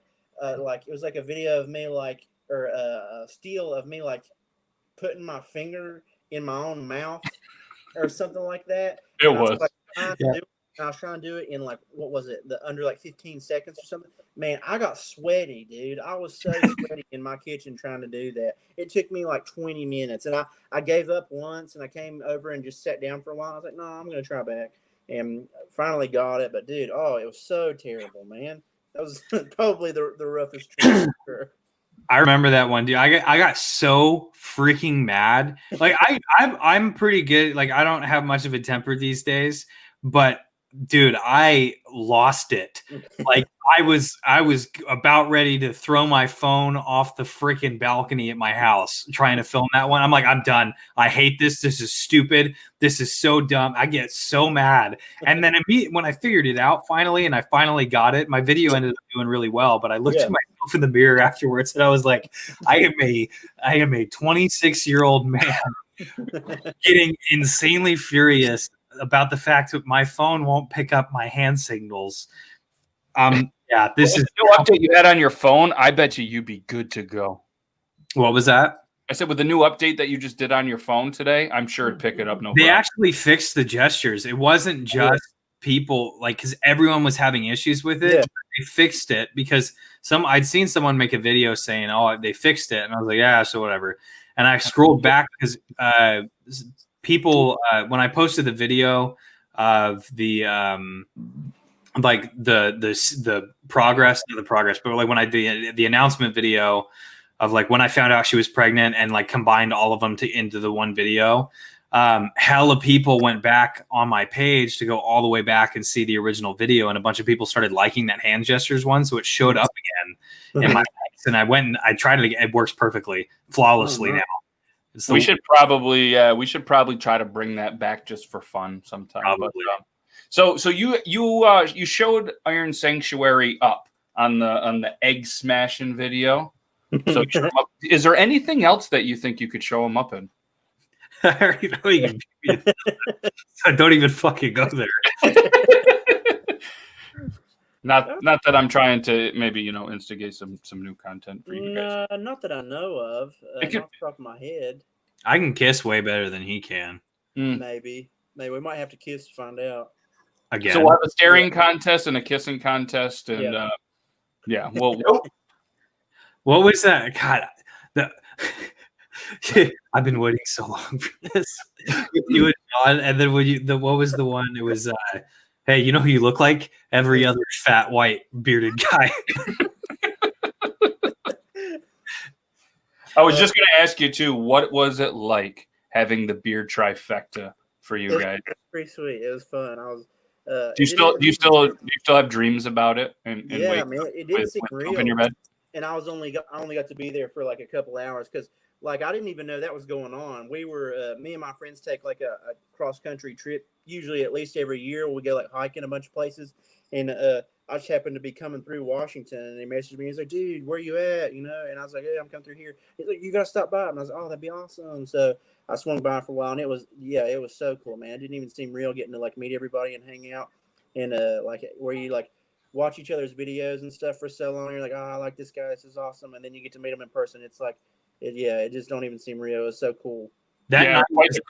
Speaker 4: was like a video of me or a still of me putting my finger in my own mouth or something like that.
Speaker 1: It was.
Speaker 4: I was trying to do it in under 15 seconds or something. Man, I got sweaty, dude. I was so sweaty in my kitchen trying to do that. It took me 20 minutes, and I gave up once, and I came over and just sat down for a while. I was like, no, I'm going to try back, and finally got it. But, dude, it was so terrible, man. That was probably the roughest trick.
Speaker 3: I remember that one, dude. I got so freaking mad. I'm pretty good. I don't have much of a temper these days, but dude, I lost it. I was about ready to throw my phone off the freaking balcony at my house trying to film that one. I'm like, I'm done. I hate this. This is stupid. This is so dumb. I get so mad. And then when I figured it out finally, and I finally got it, my video ended up doing really well. But I looked at myself in the mirror afterwards, and I was like, I am a 26-year-old man getting insanely furious about the fact that my phone won't pick up my hand signals. Yeah, this is
Speaker 1: the new update you had on your phone. I bet you'd be good to go.
Speaker 3: what was that?
Speaker 1: I said with the new update that you just did on your phone today, I'm sure it'd pick it up. No
Speaker 3: They
Speaker 1: problem.
Speaker 3: actually fixed the gestures. It wasn't just people like because everyone was having issues with it.
Speaker 4: Yeah.
Speaker 3: They fixed it because I'd seen someone make a video saying, "Oh, they fixed it," and I was like, "Yeah, so whatever." And I scrolled back because people when I posted the video of the like the progress, not the progress, but like when I did the announcement video of like when I found out she was pregnant and like combined all of them into the one video. Hella people went back on my page to go all the way back and see the original video, and a bunch of people started liking that hand gestures one, so it showed up again in my likes, and I went and I tried it again. It works perfectly, flawlessly now.
Speaker 1: We should probably try to bring that back just for fun sometime.
Speaker 3: Probably.
Speaker 1: But, so you showed Iron Sanctuary up on the egg smashing video. So is there anything else that you think you could show him up in?
Speaker 3: I already know you can. So don't even fucking go there.
Speaker 1: Not that I'm trying to maybe instigate some new content for you guys.
Speaker 4: No, not that I know of. Not off the top of my head.
Speaker 3: I can kiss way better than he can.
Speaker 4: Maybe we might have to kiss to find out.
Speaker 3: Again.
Speaker 1: So we'll have a staring contest and a kissing contest, and
Speaker 3: What was that? God, I've been waiting so long for this. You and John, and then what was the one? It was, hey, you know who you look like? Every other fat, white, bearded guy.
Speaker 1: I was just going to ask you too. What was it like having the beard trifecta for you guys?
Speaker 4: Pretty sweet. It was fun. I was.
Speaker 1: Do you still have dreams about it? And
Speaker 4: yeah, man, it didn't seem real.
Speaker 1: In your bed?
Speaker 4: And I only got to be there for like a couple hours because like I didn't even know that was going on. We were me and my friends take like a cross country trip, usually at least every year. We go like hiking a bunch of places, and I just happened to be coming through Washington, and he messaged me. He's like, "Dude, where you at?" And I was like, "Hey, I'm coming through here." He's like, "You gotta stop by." And I was like, "Oh, that'd be awesome." So I swung by for a while, and it was so cool, man. It didn't even seem real getting to like meet everybody and hang out, and like where you like watch each other's videos and stuff for so long. You're like, "Oh, I like this guy. This is awesome." And then you get to meet him in person. It's like, it just don't even seem real. It was so cool.
Speaker 3: That night was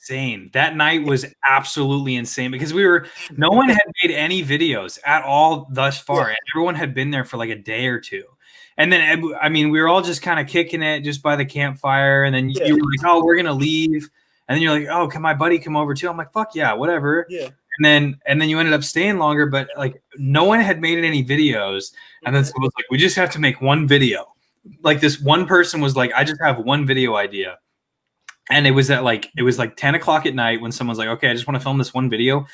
Speaker 3: insane. That night was absolutely insane because no one had made any videos at all thus far. And everyone had been there for like a day or two. And then, I mean, we were all just kind of kicking it just by the campfire. And then you were like, "Oh, we're going to leave." And then you're like, "Oh, can my buddy come over too?" I'm like, "Fuck yeah, whatever." Yeah. And then you ended up staying longer, but like no one had made any videos. And then someone was like, "We just have to make one video." Like this one person was like, "I just have one video idea." And it was like 10 o'clock at night when someone's like, "Okay, I just want to film this one video."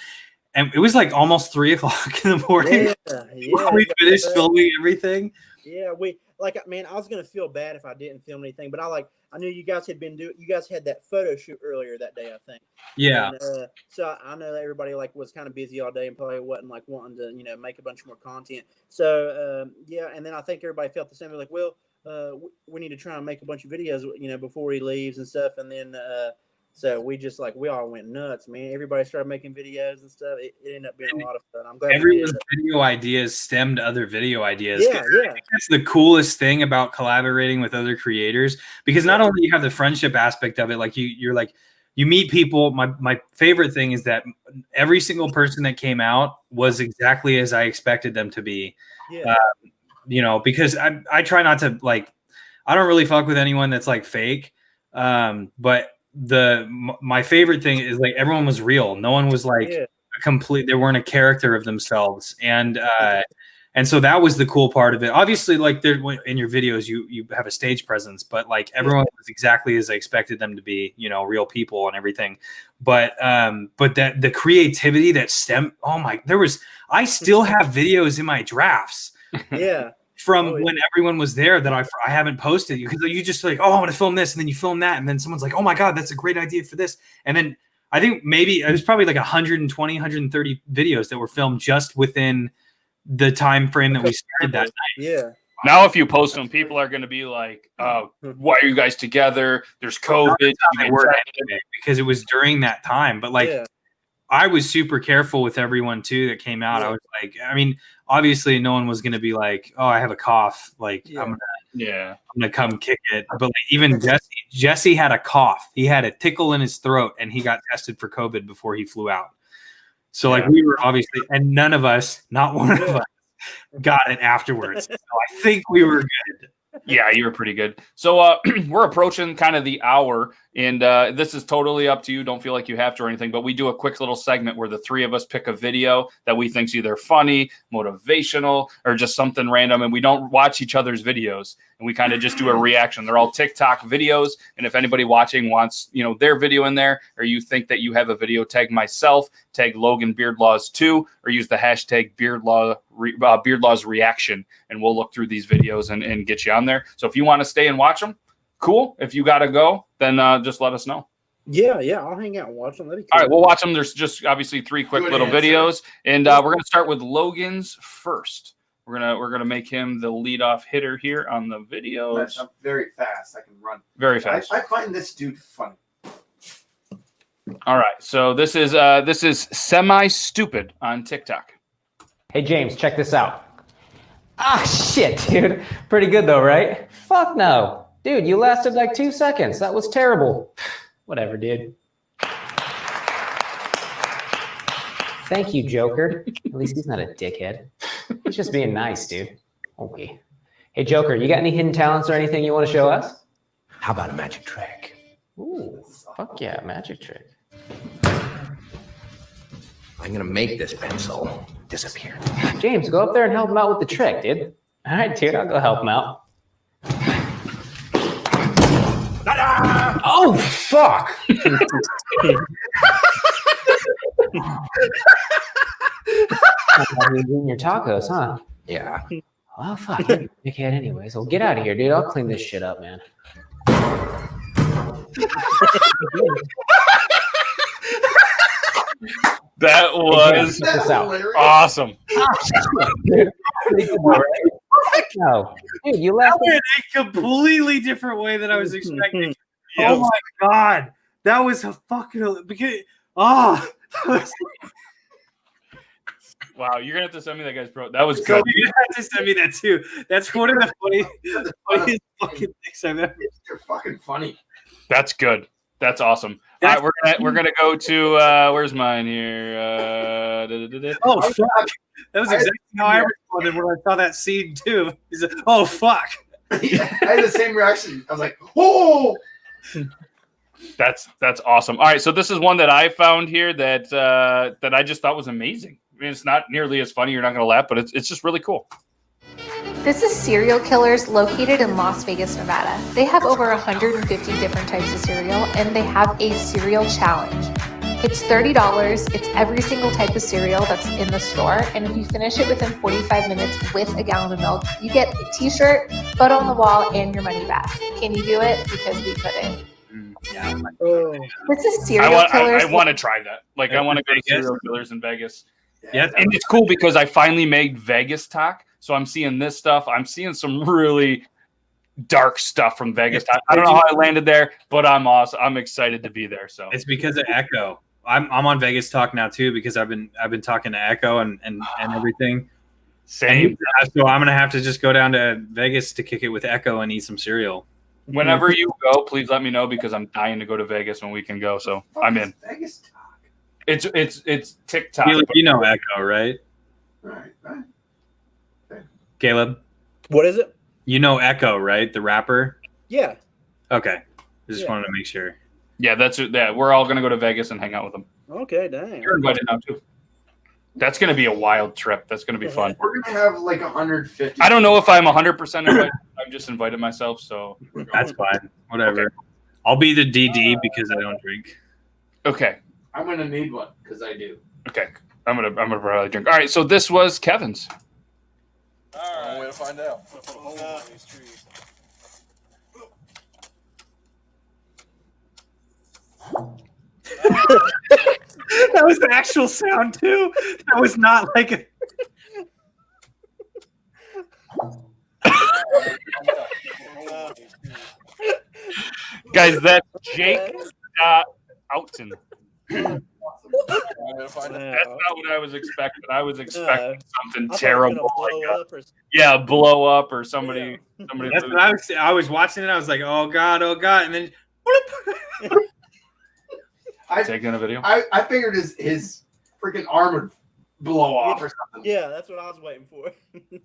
Speaker 3: And it was like almost 3 o'clock in the morning. When we finished filming everything.
Speaker 4: Yeah, I was gonna feel bad if I didn't film anything, but I knew you guys had you guys had that photo shoot earlier that day, I think.
Speaker 3: Yeah.
Speaker 4: And, so I know that everybody like was kind of busy all day and probably wasn't like wanting to make a bunch more content. So and then I think everybody felt the same. They're like, "Well, we need to try and make a bunch of videos, before he leaves and stuff." And then so we all went nuts, man. Everybody started making videos and stuff. It ended up being a lot of fun. I'm glad
Speaker 3: everyone's video ideas stemmed other video ideas.
Speaker 4: Yeah.
Speaker 3: I think that's the coolest thing about collaborating with other creators, because not only you have the friendship aspect of it, like you're like you meet people. My favorite thing is that every single person that came out was exactly as I expected them to be. Yeah. Because I try not to I don't really fuck with anyone that's like fake. But my favorite thing is like everyone was real. No one was like they weren't a character of themselves. And so that was the cool part of it. Obviously, like in your videos, you have a stage presence, but like everyone was exactly as I expected them to be, real people and everything. But that the creativity that I still have videos in my drafts.
Speaker 4: Yeah.
Speaker 3: From when everyone was there that I haven't posted, because you just like, "Oh, I want to film this," and then you film that, and then someone's like, "Oh my god, that's a great idea for this," and then I think maybe it was probably like 120, 130 videos that were filmed just within the time frame that we started that night.
Speaker 4: Yeah.
Speaker 1: Now, if you post them, people are going to be like, "Why are you guys together? There's COVID."
Speaker 3: Because it was during that time, but I was super careful with everyone too that came out.
Speaker 4: Yeah.
Speaker 3: I was like, I mean, obviously no one was going to be like, oh, I have a cough. Like
Speaker 4: Yeah.
Speaker 3: I'm
Speaker 1: Yeah.
Speaker 3: gonna come kick it. But like, even Jesse had a cough. He had a tickle in his throat, and he got tested for COVID before he flew out. So like we were obviously, and none of us, not one of us, got it afterwards. So I think we were good.
Speaker 1: Yeah, you were pretty good. So we're approaching kind of the hour, and this is totally up to you. Don't feel like you have to or anything, but we do a quick little segment where the three of us pick a video that we think's either funny, motivational, or just something random, and we don't watch each other's videos, and we kind of just do a reaction. They're all TikTok videos, and if anybody watching wants, their video in there, or you think that you have a video, tag myself, tag Logan Beardlaws 2, or use the hashtag Beardlaws reaction, and we'll look through these videos and get you on there. So if you want to stay and watch them, cool. If you got to go, then just let us know.
Speaker 4: Yeah, I'll hang out and watch them. That'd be cool.
Speaker 1: All right, we'll watch them. There's just obviously 3 quick little videos, and we're gonna start with Logan's first. We're gonna make him the leadoff hitter here on the videos.
Speaker 2: I'm very fast. I can run
Speaker 1: Very fast.
Speaker 2: I find this dude funny.
Speaker 1: All right, so this is semi stupid on TikTok.
Speaker 5: Hey, James, check this out. Ah, shit, dude. Pretty good, though, right? Fuck no. Dude, you lasted like 2 seconds. That was terrible. Whatever, dude. Thank you, Joker. At least he's not a dickhead. He's just being nice, dude. Okay. Hey, Joker, you got any hidden talents or anything you want to show us?
Speaker 6: How about a magic trick?
Speaker 5: Ooh, fuck yeah, magic trick.
Speaker 6: I'm gonna make this pencil disappear.
Speaker 5: James, go up there and help him out with the trick, dude. All right, dude, I'll go help him out. Oh, fuck! You're eating your tacos, huh?
Speaker 6: Yeah.
Speaker 5: Well, fuck, you're a dickhead anyways. Well, get out of here, dude. I'll clean this shit up, man.
Speaker 1: That was
Speaker 5: Check this out.
Speaker 1: awesome.
Speaker 5: No, dude, you
Speaker 3: That
Speaker 5: left.
Speaker 3: went a completely different way than I was expecting. Oh my god, that was a fucking because
Speaker 1: Wow, you're gonna have to send me that guy's pro. That was
Speaker 3: So
Speaker 1: good.
Speaker 3: you have to send me that too. That's one of the funniest fucking things I've ever.
Speaker 2: They're fucking funny.
Speaker 1: That's good. That's awesome.
Speaker 3: That's-
Speaker 1: All right, we're gonna go to where's mine here?
Speaker 3: Oh fuck! That was exactly how I responded when I saw that scene too. He's like, oh fuck!
Speaker 2: I had the same reaction. I was like, "Oh!"
Speaker 1: That's awesome. All right, so this is one that I found here that that I just thought was amazing. I mean, it's not nearly as funny. You're not gonna laugh, but it's just really cool.
Speaker 7: This is Serial Killers located in Las Vegas, Nevada. They have over 150 different types of cereal, and they have a cereal challenge. It's $30. It's every single type of cereal that's in the store, and if you finish it within 45 minutes with a gallon of milk, you get a t-shirt, photo on the wall, and your money back. Can you do it? Because we couldn't.
Speaker 3: Yeah.
Speaker 4: Oh.
Speaker 7: This is Serial Killers.
Speaker 1: I want to try that. Like, I want to go to
Speaker 3: Vegas?
Speaker 1: Serial Killers in Vegas.
Speaker 3: Yeah,
Speaker 1: And it's cool because I finally made Vegas talk. So I'm seeing this stuff. I'm seeing some really dark stuff from Vegas. I don't know how I landed there, but I'm awesome. I'm excited to be there. So
Speaker 3: It's because of Echo. I'm on Vegas Talk now too because I've been talking to Echo and everything.
Speaker 1: same.
Speaker 3: And so I'm gonna have to just go down to Vegas to kick it with Echo and eat some cereal.
Speaker 1: Whenever you go, please let me know because I'm dying to go to Vegas when we can go. So I'm in.
Speaker 2: Vegas talk.
Speaker 1: It's TikTok.
Speaker 3: You know Echo, right?
Speaker 2: All right.
Speaker 3: Caleb,
Speaker 4: What is it?
Speaker 3: you know Echo, right? The rapper.
Speaker 4: Yeah.
Speaker 3: Okay, I just
Speaker 4: Yeah.
Speaker 3: wanted to make sure.
Speaker 1: Yeah, that's it. Yeah, we're all gonna go to Vegas and hang out with them.
Speaker 4: Okay, dang.
Speaker 1: You're invited now too. That's gonna be a wild trip. That's gonna be fun.
Speaker 2: We're gonna have like 150.
Speaker 1: I don't know if I'm 100% invited. I've just invited myself, so
Speaker 3: That's fine. Whatever. I'll be the DD because I don't drink.
Speaker 1: okay.
Speaker 2: I'm gonna need one because I do.
Speaker 1: Okay. I'm gonna probably drink. All right, so this was Kevin's.
Speaker 8: All right. Way to find out.
Speaker 3: That was the actual sound too. That was not like a.
Speaker 1: Guys, that's Jake Outen.
Speaker 8: Way to find out?
Speaker 1: That's not what I was expecting. I was expecting something
Speaker 4: I thought it was
Speaker 1: terrible.
Speaker 4: gonna blow
Speaker 1: Like,
Speaker 4: up or
Speaker 1: yeah, blow up or somebody.
Speaker 4: Yeah.
Speaker 1: Somebody.
Speaker 3: That's what I was watching it. I was like, oh god, and then
Speaker 1: Taking a video.
Speaker 2: I figured his freaking arm would blow off or something.
Speaker 4: Yeah, that's what I was waiting for.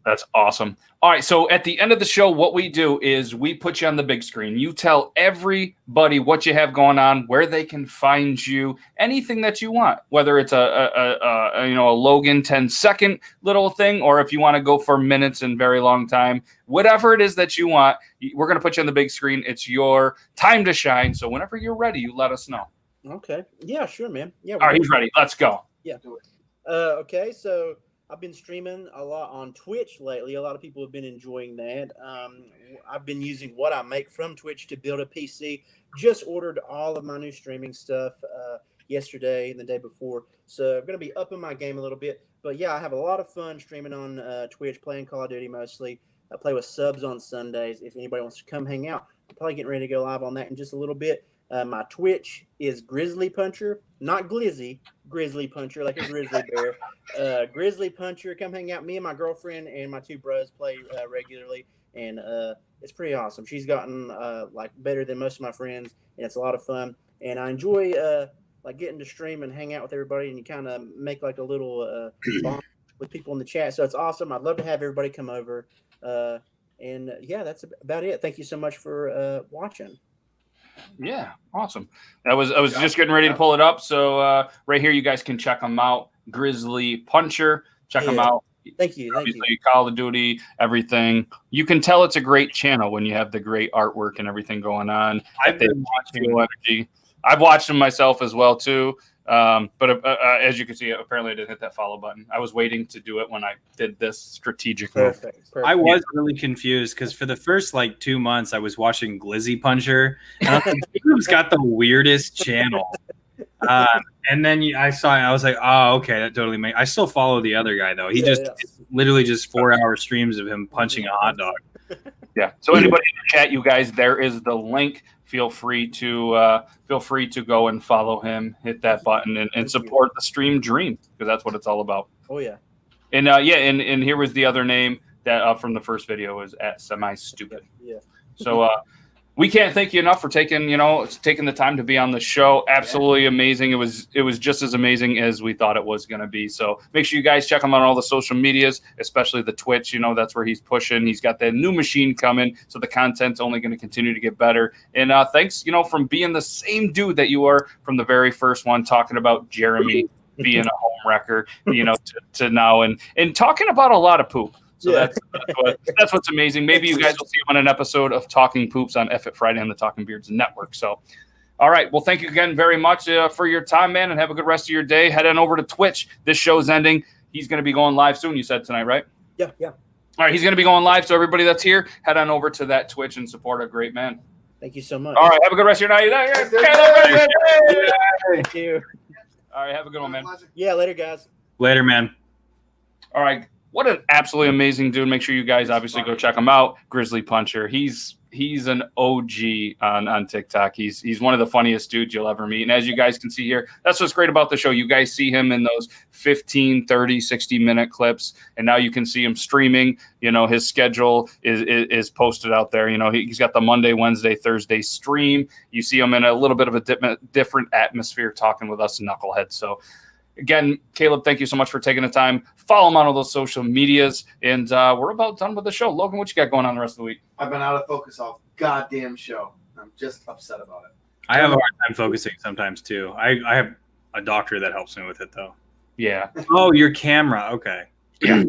Speaker 1: That's awesome. All right, so at the end of the show, what we do is we put you on the big screen. You tell everybody what you have going on, where they can find you, anything that you want, whether it's a Logan 10-second little thing, or if you want to go for minutes and very long time, whatever it is that you want, we're going to put you on the big screen. It's your time to shine. So whenever you're ready, you let us know.
Speaker 4: Okay. Yeah, sure, man. Yeah.
Speaker 1: All right, he's ready. Let's go.
Speaker 4: Yeah. Okay, so I've been streaming a lot on Twitch lately. A lot of people have been enjoying that. I've been using what I make from Twitch to build a PC. Just ordered all of my new streaming stuff yesterday and the day before. So I'm going to be upping my game a little bit. But yeah, I have a lot of fun streaming on Twitch, playing Call of Duty mostly. I play with subs on Sundays. If anybody wants to come hang out, I'm probably getting ready to go live on that in just a little bit. My Twitch is Grizzly Puncher, not Glizzy, Grizzly Puncher, like a grizzly bear. Grizzly Puncher, come hang out. Me and my girlfriend and my two bros play regularly, and it's pretty awesome. She's gotten like better than most of my friends, and it's a lot of fun. And I enjoy like getting to stream and hang out with everybody, and you kind of make like a little bond with people in the chat. So it's awesome. I'd love to have everybody come over. And yeah, that's about it. Thank you so much for watching.
Speaker 1: Yeah, awesome. I was just getting ready to pull it up. So right here, you guys can check them out. Grizzly Puncher, check them out.
Speaker 4: Thank you.
Speaker 1: Obviously, Call of Duty, everything. You can tell it's a great channel when you have the great artwork and everything going on.
Speaker 3: I've been watching
Speaker 1: energy. I've watched them myself as well too. But as you can see, apparently I didn't hit that follow button. I was waiting to do it when I did this strategic move.
Speaker 4: Perfect.
Speaker 3: I was really confused because for the first like 2 months I was watching Glizzy Puncher, and I was like, YouTube's got the weirdest channel. And then I saw it, and I was like, oh, okay, that totally makes. I still follow the other guy though. He it's literally just 4-hour streams of him punching a hot dog.
Speaker 1: Yeah. So anybody in the chat, you guys, there is the link. Feel free to go and follow him, hit that button, and support the stream dream, because that's what it's all about.
Speaker 4: Oh yeah.
Speaker 1: And and here was the other name that from the first video was at Semi Stupid.
Speaker 4: Yeah.
Speaker 1: So we can't thank you enough for taking the time to be on the show. Absolutely amazing. It was just as amazing as we thought it was going to be. So make sure you guys check him out on all the social medias, especially the Twitch. That's where he's pushing. He's got that new machine coming, so the content's only going to continue to get better. And thanks, from being the same dude that you are from the very first one, talking about Jeremy being a home wrecker, to now and talking about a lot of poop. So that's what's amazing. Maybe you guys will see him on an episode of Talking Poops on F It Friday on the Talking Beards Network. So, all right. Well, thank you again very much for your time, man, and have a good rest of your day. Head on over to Twitch. This show's ending. He's going to be going live soon, you said tonight, right?
Speaker 4: Yeah.
Speaker 1: All right. He's going to be going live. So everybody that's here, head on over to that Twitch and support a great man.
Speaker 4: Thank you so much.
Speaker 1: All right. Have a good rest of your night.
Speaker 4: Thank you.
Speaker 1: All right. Have a good one, man.
Speaker 4: Yeah. Later, guys.
Speaker 3: Later, man.
Speaker 1: All right. What an absolutely amazing dude. Make sure you guys obviously go check him out. Grizzly Puncher. He's an OG on TikTok. He's one of the funniest dudes you'll ever meet. And as you guys can see here, that's what's great about the show. You guys see him in those 15, 30, 60-minute clips. And now you can see him streaming. His schedule is posted out there. He's got the Monday, Wednesday, Thursday stream. You see him in a little bit of a different atmosphere talking with us knuckleheads. So, again, Caleb, thank you so much for taking the time. Follow him on all those social medias. And we're about done with the show. Logan, what you got going on the rest of the week?
Speaker 2: I've been out of focus all goddamn show. I'm just upset about it.
Speaker 3: I have a hard time focusing sometimes, too. I have a doctor that helps me with it, though.
Speaker 1: Yeah.
Speaker 3: Oh, your camera. Okay.
Speaker 1: Yeah.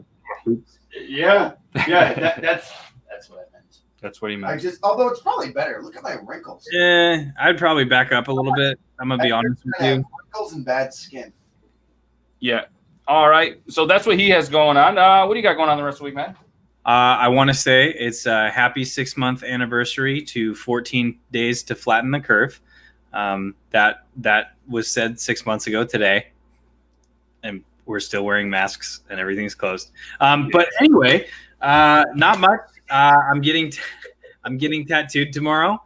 Speaker 2: Yeah. That's what I meant.
Speaker 1: That's what he meant.
Speaker 2: Although it's probably better. Look at my wrinkles.
Speaker 3: I'd probably back up a little bit. I'm going to be honest with you.
Speaker 2: Wrinkles and bad skin.
Speaker 1: Yeah. All right. So that's what he has going on. What do you got going on the rest of the week, man?
Speaker 3: I want to say it's a happy 6-month anniversary to 14 days to flatten the curve. That was said 6 months ago today, and we're still wearing masks and everything's closed. But anyway, not much. I'm getting tattooed tomorrow.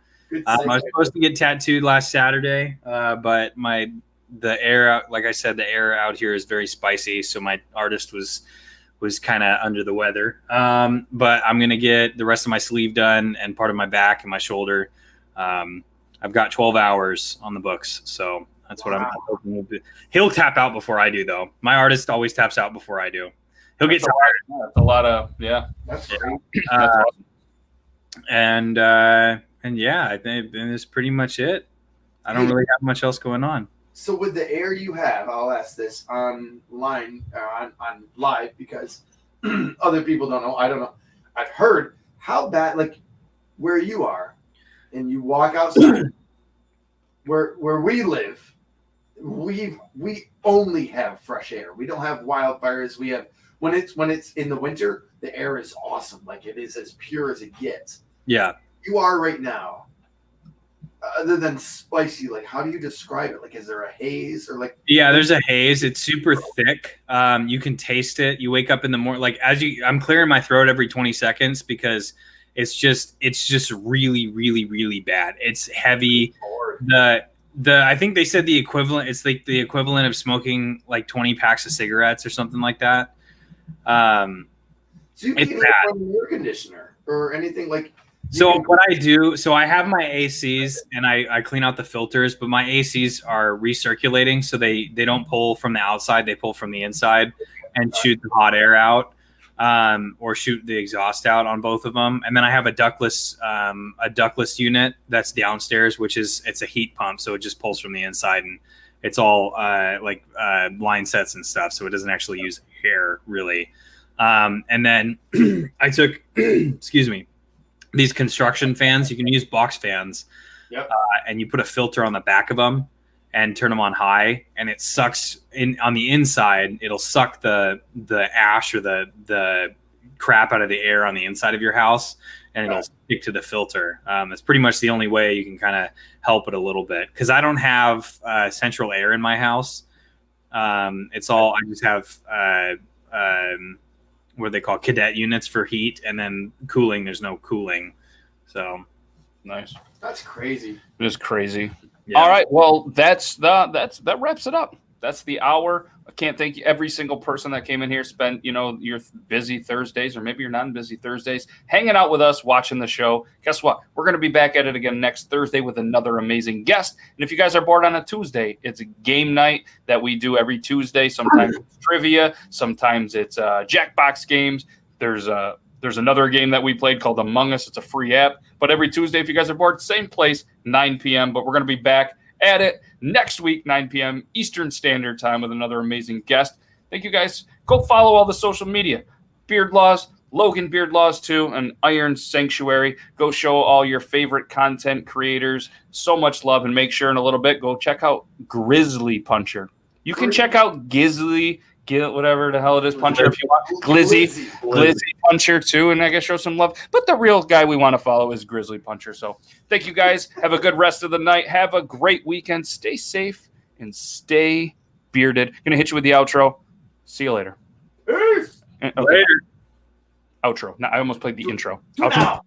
Speaker 3: I was supposed to get tattooed last Saturday, but my the air, like I said, the air out here is very spicy. So my artist was kind of under the weather. But I'm going to get the rest of my sleeve done and part of my back and my shoulder. I've got 12 hours on the books. So that's what I'm hoping we'll do. He'll tap out before I do, though. My artist always taps out before I do. He'll get tired.
Speaker 1: That's a lot of,
Speaker 2: That's great.
Speaker 1: That's awesome.
Speaker 3: And yeah, I think that's pretty much it. I don't really have much else going on.
Speaker 2: So with the air you have, I'll ask this online, on live, because other people don't know. I don't know. I've heard how bad, like where you are, and you walk outside, where we live, we only have fresh air. We don't have wildfires. We have when it's in the winter, the air is awesome. Like it is as pure as it gets.
Speaker 3: Yeah.
Speaker 2: You are right now. Other than spicy, like how do you describe it? Like, is there a haze or like?
Speaker 3: Yeah, there's a haze. It's super thick. You can taste it. You wake up in the morning, like I'm clearing my throat every 20 seconds because it's just really, really, really bad. It's heavy. I think they said the equivalent. It's like the equivalent of smoking like 20 packs of cigarettes or something like that.
Speaker 2: So you can run an air conditioner or anything like.
Speaker 3: So what I do, I have my ACs and I clean out the filters, but my ACs are recirculating, so they don't pull from the outside, they pull from the inside and shoot the hot air out, or shoot the exhaust out on both of them. And then I have a ductless unit that's downstairs, it's a heat pump, so it just pulls from the inside, and it's all line sets and stuff, so it doesn't actually use air really. And then I took, excuse me, these construction fans. You can use box fans.
Speaker 2: Yep.
Speaker 3: And you put a filter on the back of them and turn them on high, and it sucks in on the inside. It'll suck the ash or the crap out of the air on the inside of your house, and it'll stick to the filter. It's pretty much the only way you can kind of help it a little bit, because I don't have central air in my house. It's all, I just have what they call cadet units for heat, and then cooling. There's no cooling. So
Speaker 1: nice.
Speaker 2: That's crazy.
Speaker 1: It is crazy.
Speaker 3: Yeah.
Speaker 1: All right. Well, that wraps it up. That's the hour. I can't thank you, every single person that came in here, spent, your busy Thursdays, or maybe you're non-busy Thursdays, hanging out with us, watching the show. Guess what? We're going to be back at it again next Thursday with another amazing guest. And if you guys are bored on a Tuesday, it's a game night that we do every Tuesday. Sometimes it's trivia. Sometimes it's Jackbox games. There's another game that we played called Among Us. It's a free app. But every Tuesday, if you guys are bored, same place, 9 p.m. But we're going to be back at it next week, 9 p.m. Eastern Standard Time, with another amazing guest. Thank you, guys. Go follow all the social media. Beard Laws, Logan Beard Laws 2, and Iron Sanctuary. Go show all your favorite content creators so much love, and make sure in a little bit, go check out Grizzly Puncher. You can check out whatever the hell it is, Puncher, if you want. Glizzy Puncher too, and I guess show some love. But the real guy we want to follow is Grizzly Puncher. So thank you, guys. Have a good rest of the night. Have a great weekend. Stay safe and stay bearded. Gonna hit you with the outro. See you later.
Speaker 2: Peace.
Speaker 1: Okay. Later. Outro. No, I almost played the intro. Outro.